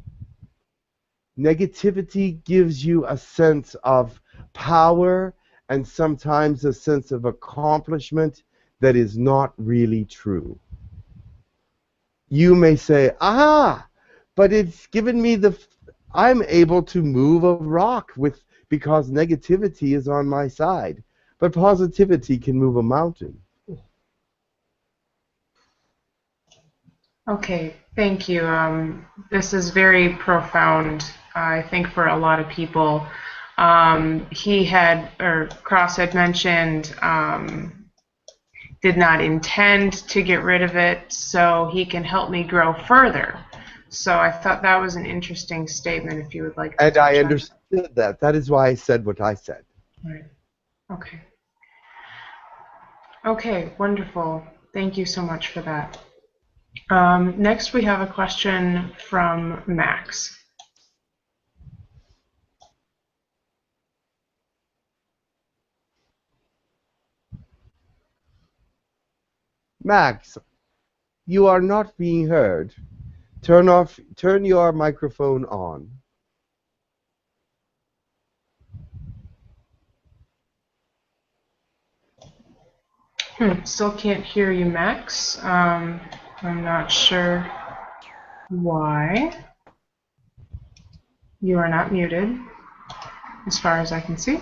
Negativity gives you a sense of power and sometimes a sense of accomplishment that is not really true. You may say, ah, but it's given me I'm able to move a rock because negativity is on my side. But positivity can move a mountain. Okay, thank you. This is very profound, I think, for a lot of people. Cross had mentioned did not intend to get rid of it, so he can help me grow further. So I thought that was an interesting statement, if you would like to. And I understood that. That is why I said what I said. Right. Okay. Okay, wonderful. Thank you so much for that. Next, we have a question from Max. Max, you are not being heard. Turn your microphone on. Still can't hear you, Max. I'm not sure why. You are not muted, as far as I can see.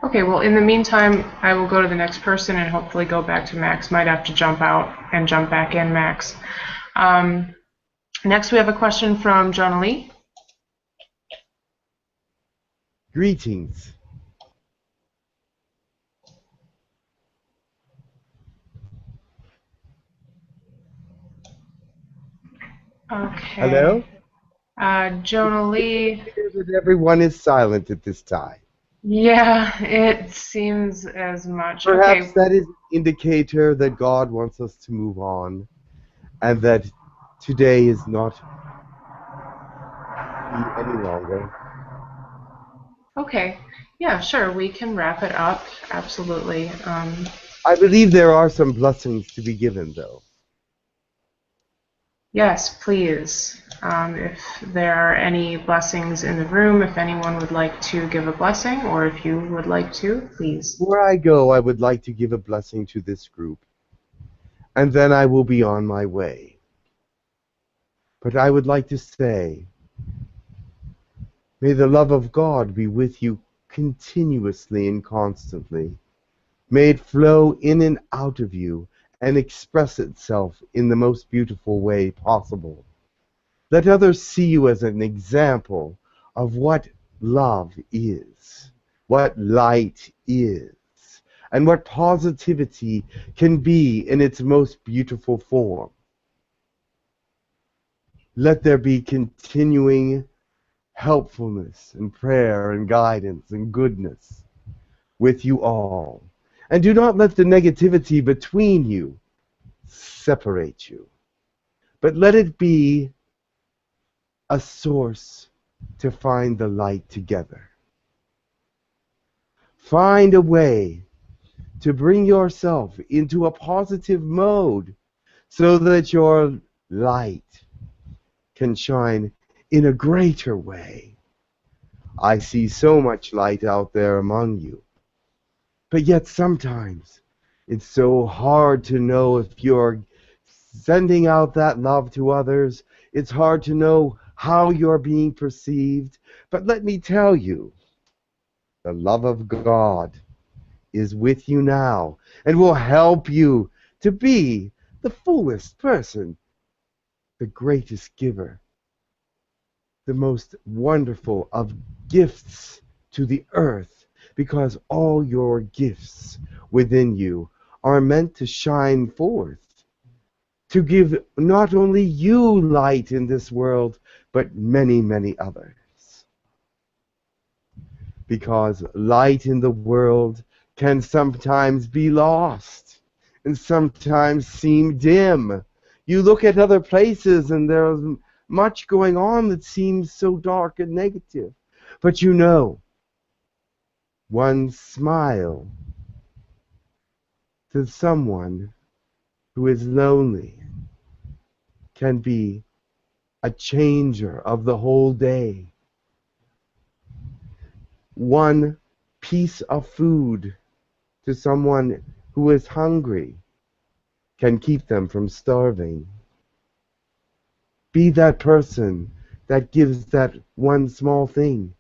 Okay, well, in the meantime, I will go to the next person and hopefully go back to Max. Might have to jump out and jump back in, Max. Next, we have a question from Jonah Lee. Greetings. Okay. Hello? Jonah Lee. Everyone is silent at this time. Yeah, it seems as much. Perhaps okay. that is an indicator that God wants us to move on and that today is not any longer. Okay. Yeah, sure. We can wrap it up. Absolutely. I believe there are some blessings to be given, though. Yes, please. If there are any blessings in the room, if anyone would like to give a blessing, or if you would like to, please. Before I go, I would like to give a blessing to this group, and then I will be on my way. But I would like to say, may the love of God be with you continuously and constantly. May it flow in and out of you and express itself in the most beautiful way possible. Let others see you as an example of what love is, what light is, and what positivity can be in its most beautiful form. Let there be continuing helpfulness and prayer and guidance and goodness with you all. And do not let the negativity between you separate you, but let it be a source to find the light together. Find a way to bring yourself into a positive mode so that your light can shine in a greater way. I see so much light out there among you. But yet sometimes it's so hard to know if you're sending out that love to others. It's hard to know how you're being perceived. But let me tell you, the love of God is with you now and will help you to be the fullest person, the greatest giver, the most wonderful of gifts to the earth, because all your gifts within you are meant to shine forth, to give not only you light in this world, but many, many others. Because light in the world can sometimes be lost and sometimes seem dim. You look at other places and there's much going on that seems so dark and negative. But you know, one smile to someone who is lonely can be a changer of the whole day. One piece of food to someone who is hungry can keep them from starving. Be that person that gives that one small thing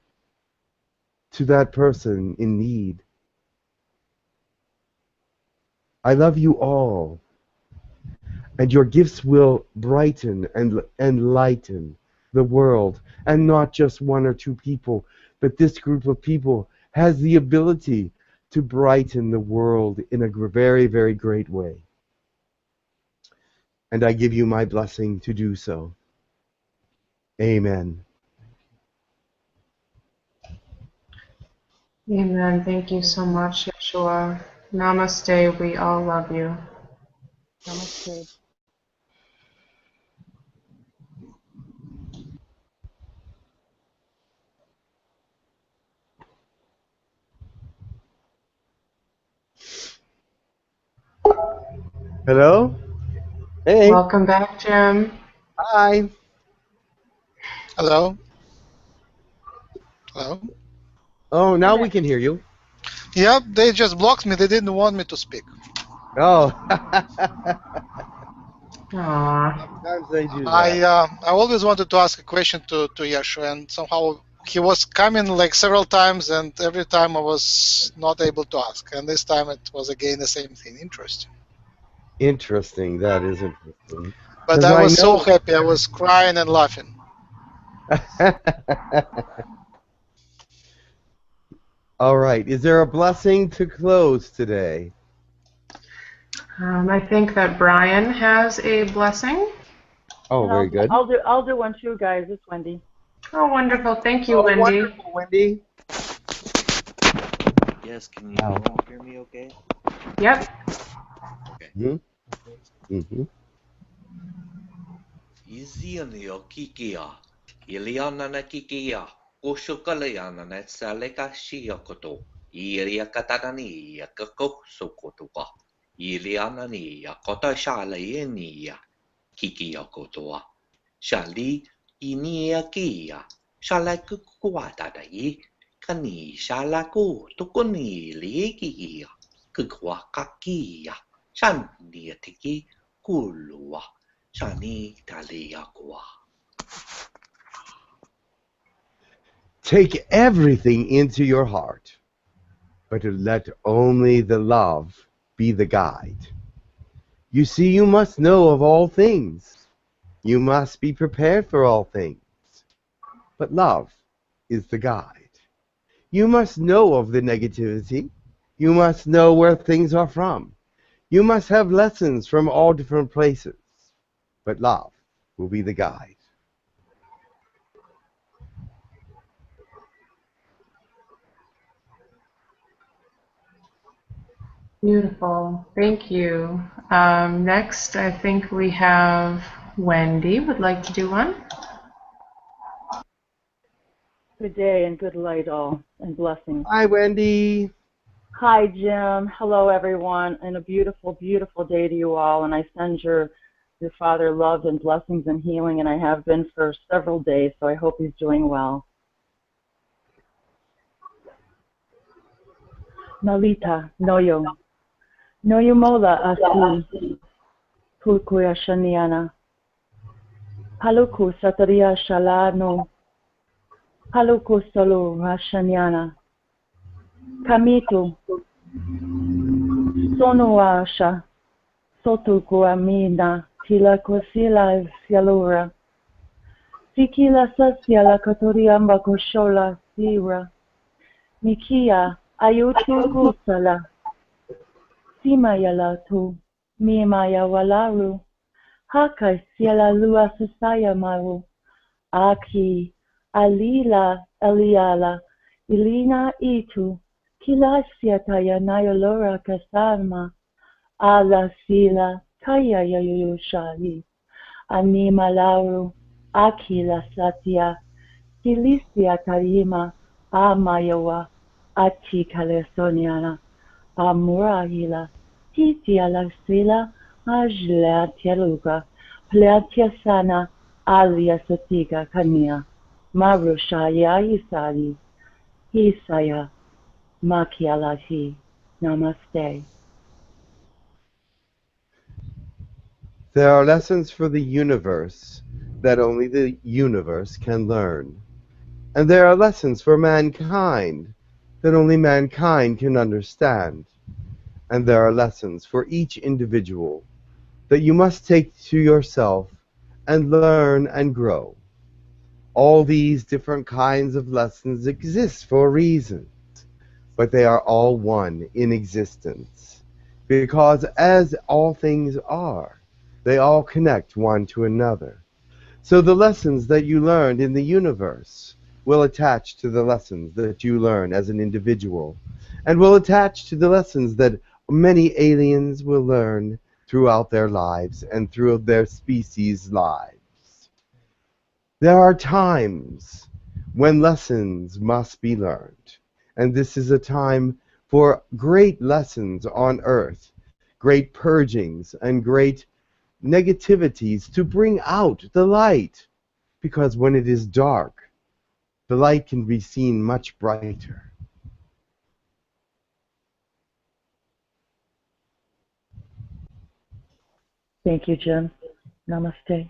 to that person in need. I love you all, and your gifts will brighten and enlighten the world, and not just one or two people, but this group of people has the ability to brighten the world in a very, very great way. And I give you my blessing to do so. Amen. Amen. Thank you so much, Yeshua. Namaste. We all love you. Namaste. Hello? Hey. Welcome back, Jim. Hi. Hello? Hello? Oh, now we can hear you. Yeah, they just blocked me. They didn't want me to speak. Oh. Aww. Sometimes they do that. I always wanted to ask a question to Yeshua, and somehow he was coming like several times, and every time I was not able to ask. And this time it was again the same thing. Interesting. Interesting. That is interesting. But I was so happy. I was crying and laughing. All right. Is there a blessing to close today? I think that Brian has a blessing. Oh, very good. I'll do one too, guys. It's Wendy. Oh, wonderful. Thank you, Wendy. Wonderful, Wendy. Yes, can you all hear me okay? Yep. Okay. Mm-hmm. Izianio kikia, Iliana na kikia, Ushukaliana na Saleka Shiokoto, Iria Katanani, Kako Sokotoka, Iliana Nia, Kota Shalainia, Kikia Kotoa, Shali, Inia Kia, Shalakukuatadai, Kani Shalaku, Tukuni Likia, Kukwakakia, Shania Tiki, Kulua. Take everything into your heart, but let only the love be the guide. You see, you must know of all things. You must be prepared for all things. But love is the guide. You must know of the negativity. You must know where things are from. You must have lessons from all different places. But love will be the guide. Beautiful. Thank you. Next, I think we have Wendy would like to do one. Good day and good light all and blessings. Hi, Wendy. Hi, Jim. Hello, everyone, and a beautiful, beautiful day to you all. And I send your your father love and blessings and healing, and I have been for several days, so I hope he's doing well. Malita, Noyo. Noyo Mola Asi, Pulkuya Shaniana. Haluku Sataria Shalano. Haluku Solo Rashaniana. Kamitu. Sonuasha. Sotukuamina. Tila Kosila Sialura. Sikila Sasyala Katoriamba Koshola Sira. Mikia Ayutu Kusala. Simayala tu. Mimaya Walaru. Haka Siala Lua Sasaya Maru. Aki Alila Eliala. Ilina Itu. Kila Siataya Nayolora Kasarma. Ala Sila. Kaya Yayushali. Anima Lauru. Akila Satya. Silisia Karima. Amayawa. Ati Kalesoniana. Amurahila. Titi Alasila. Ajla Teluga. Pleatia Sana. Alia Satiga Kania. Marushaya Isali. Isaya. Makialahi. Namaste. There are lessons for the universe that only the universe can learn. And there are lessons for mankind that only mankind can understand. And there are lessons for each individual that you must take to yourself and learn and grow. All these different kinds of lessons exist for reasons, but they are all one in existence. Because as all things are, they all connect one to another. So the lessons that you learned in the universe will attach to the lessons that you learn as an individual, and will attach to the lessons that many aliens will learn throughout their lives and through their species' lives. There are times when lessons must be learned, and this is a time for great lessons on Earth, great purgings and great negativities to bring out the light, because when it is dark, the light can be seen much brighter. Thank you, Jim. Namaste.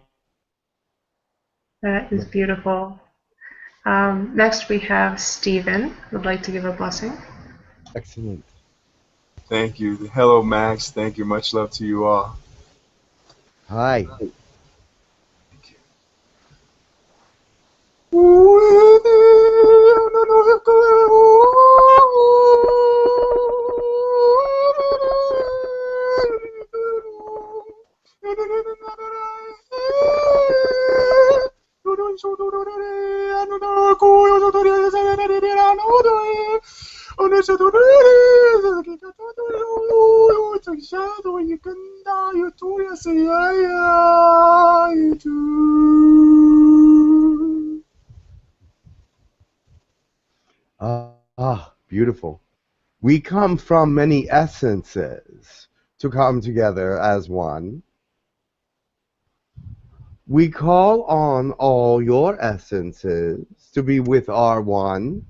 That is beautiful. Next we have Stephen, who would like to give a blessing. Excellent. Thank you. Hello, Max. Thank you. Much love to you all. Hi. Beautiful. We come from many essences to come together as one. We call on all your essences to be with our one.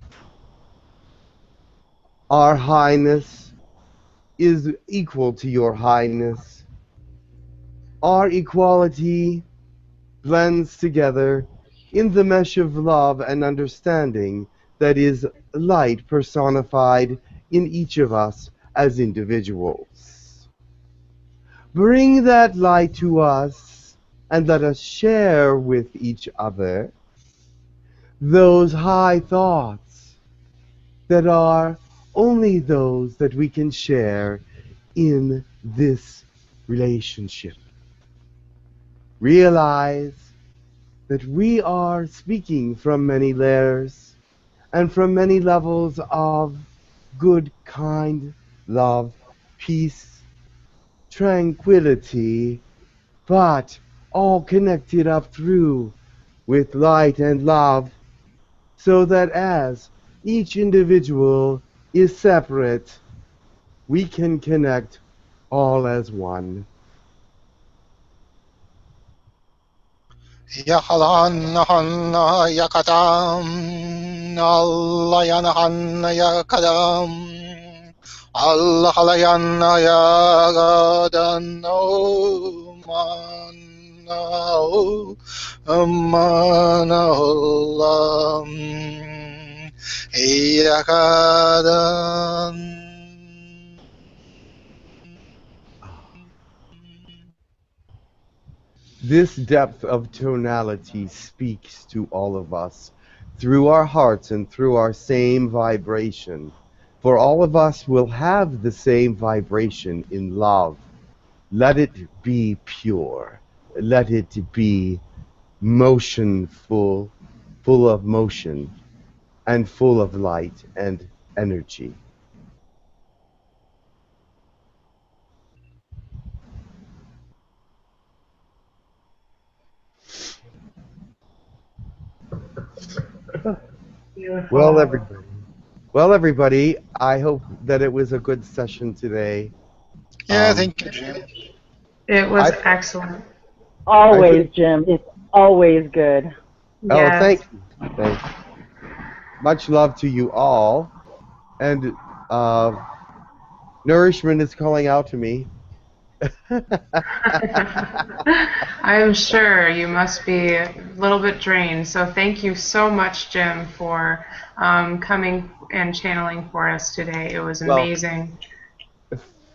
Our highness is equal to your highness. Our equality blends together in the mesh of love and understanding that is light personified in each of us as individuals. Bring that light to us and let us share with each other those high thoughts that are only those that we can share in this relationship. Realize that we are speaking from many layers and from many levels of good, kind, love, peace, tranquility, but all connected up through with light and love, so that as each individual is separate, we can connect all as one. Yahalan Yakatam Allayan Yakadam Allah Halayan Yagadan Manao Manahullam Yakadan. This depth of tonality speaks to all of us through our hearts and through our same vibration. For all of us will have the same vibration in love. Let it be pure. Let it be motionful, full of motion, and full of light and energy. Well, everybody, I hope that it was a good session today. Yeah, thank you, Jim. It was excellent. Always, Jim. It's always good. Oh, Yes. thank you. Thank you. Much love to you all. And nourishment is calling out to me. I'm sure you must be a little bit drained. So thank you so much, Jim, for coming and channeling for us today. It was amazing.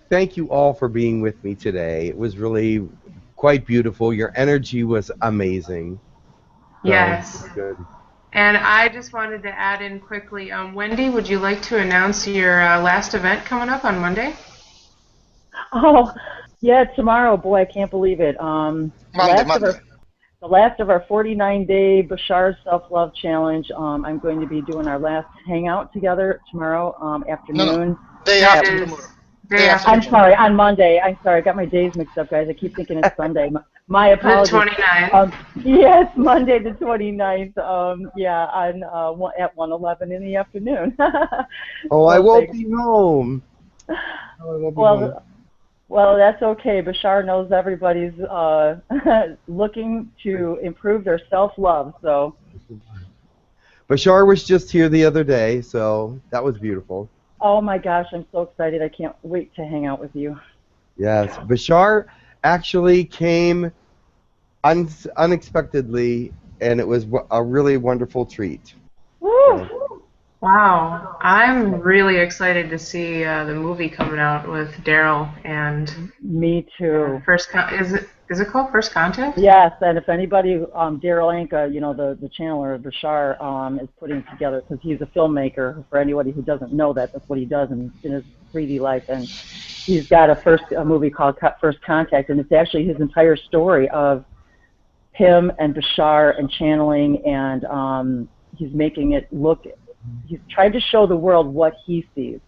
Thank you all for being with me today. It was really quite beautiful. Your energy was amazing. Yes. Good. And I just wanted to add in quickly, Wendy, would you like to announce your last event coming up on Monday? Oh, yeah, tomorrow. Boy, I can't believe it. Monday. The last of our 49-day Bashar Self-Love Challenge. I'm going to be doing our last hangout together tomorrow afternoon. Day after tomorrow. I'm sorry, on Monday. I'm sorry, I got my days mixed up, guys. I keep thinking it's Sunday. My apologies. The 29th. Yes, Monday the 29th. At 1:11 in the afternoon. Oh, I won't be home. Well, that's okay. Bashar knows everybody's looking to improve their self-love. So. Bashar was just here the other day, so that was beautiful. Oh my gosh, I'm so excited. I can't wait to hang out with you. Yes, Bashar actually came unexpectedly, and it was a really wonderful treat. Woo! Wow, I'm really excited to see the movie coming out with Daryl and. Me too. Is it called First Contact? Yes, and if anybody, Daryl Anka, the channeler, Bashar, is putting together, because he's a filmmaker. For anybody who doesn't know that, that's what he does in his 3D life, and he's got a movie called First Contact, and it's actually his entire story of him and Bashar and channeling, and he's making it look. He's tried to show the world what he sees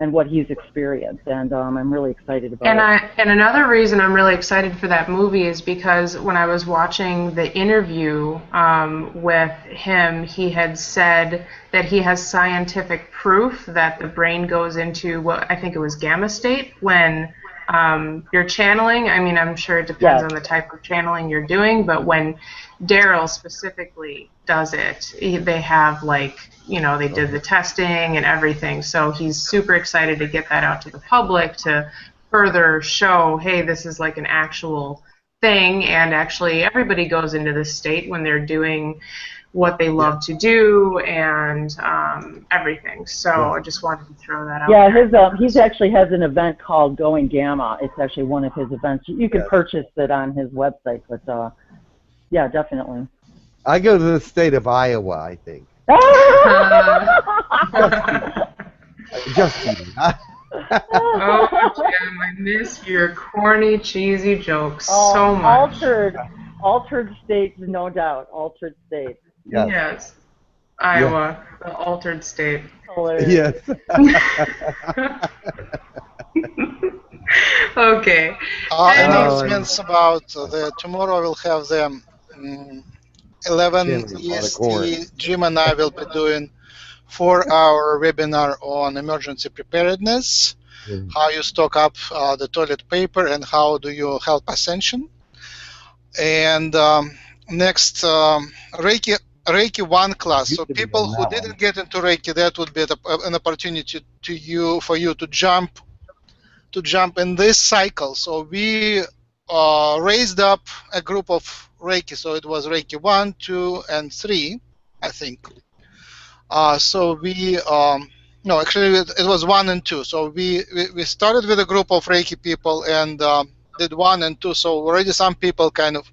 and what he's experienced, and I'm really excited about it. And another reason I'm really excited for that movie is because when I was watching the interview with him, he had said that he has scientific proof that the brain goes into what I think it was gamma state when you're channeling. I mean, I'm sure it depends on the type of channeling you're doing, but when Daryl specifically does it, they have they did the testing and everything, so he's super excited to get that out to the public to further show, hey, this is like an actual thing, and actually everybody goes into this state when they're doing what they love to do and everything. So I just wanted to throw that out. Yeah, he actually has an event called Going Gamma. It's actually one of his events. You can purchase it on his website, but yeah, definitely. I go to the state of Iowa, I think. Just kidding. Oh, Jim, I miss your corny, cheesy jokes so much. Altered states, no doubt. Altered states. Yes. Iowa, the altered state. Yes. Okay. Announcements about tomorrow we'll have the 11 EST. Jim and I will be doing 4-hour webinar on emergency preparedness, how you stock up the toilet paper and how do you help Ascension. And Next, Reiki 1 class. So people who didn't get into Reiki, that would be an opportunity for you to jump in this cycle. So we raised up a group of Reiki. So it was Reiki 1, 2, and 3, I think. So we no, actually it was 1 and 2. So we started with a group of Reiki people and did 1 and 2. So already some people kind of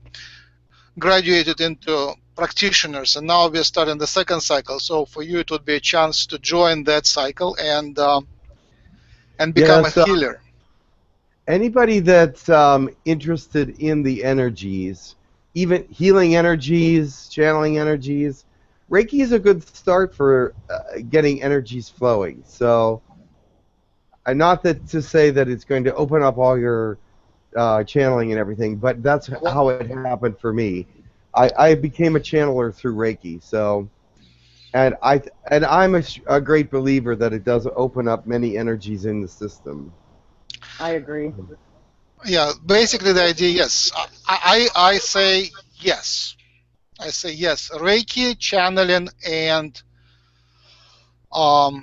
graduated into practitioners, and now we're starting the second cycle. So for you, it would be a chance to join that cycle and become a healer. Anybody that's interested in the energies, even healing energies, channeling energies, Reiki is a good start for getting energies flowing. So, not that to say that it's going to open up all your channeling and everything, but that's how it happened for me. I became a channeler through Reiki. So, and I'm a great believer that it does open up many energies in the system. I agree. Yeah, basically the idea, yes. I say yes. I say yes. Reiki, channeling, and how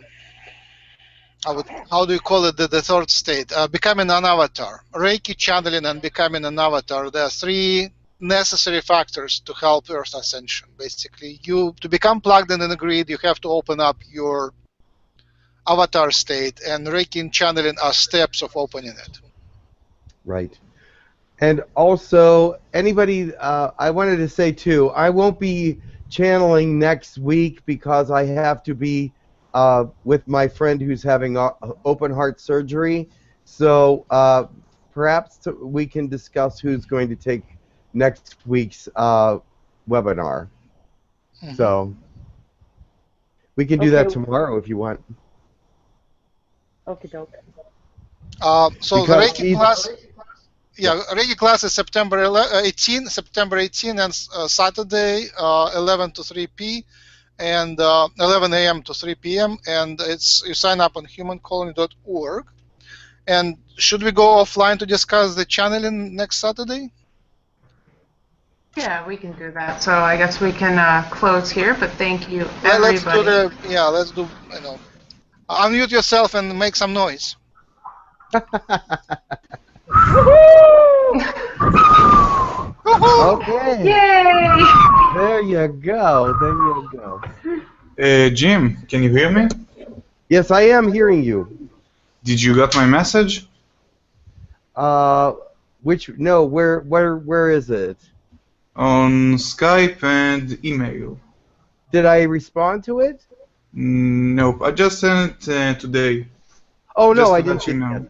do you call it? The third state, becoming an avatar. Reiki, channeling, and becoming an avatar. There are 3 necessary factors to help Earth ascension. Basically, to become plugged in the grid, you have to open up your avatar state, and Reiki and channeling are steps of opening it. Right. And also, anybody, I wanted to say too, I won't be channeling next week because I have to be with my friend who's having open heart surgery. So perhaps we can discuss who's going to take next week's webinar. Mm-hmm. So we can do that tomorrow if you want. Okay, doke. So the Reiki class. Yeah, Reiki class is September 18, and Saturday 11 to 3 p. and 11 a.m. to 3 p.m. and you sign up on humancolony.org. And should we go offline to discuss the channeling next Saturday? Yeah, we can do that. So I guess we can close here, but thank you, everybody. Let's do, unmute yourself and make some noise. Okay. Yay! There you go. There you go. Jim, can you hear me? Yes, I am hearing you. Did you got my message? Where is it? On Skype and email. Did I respond to it? Nope, I just sent it today. Oh no, I didn't.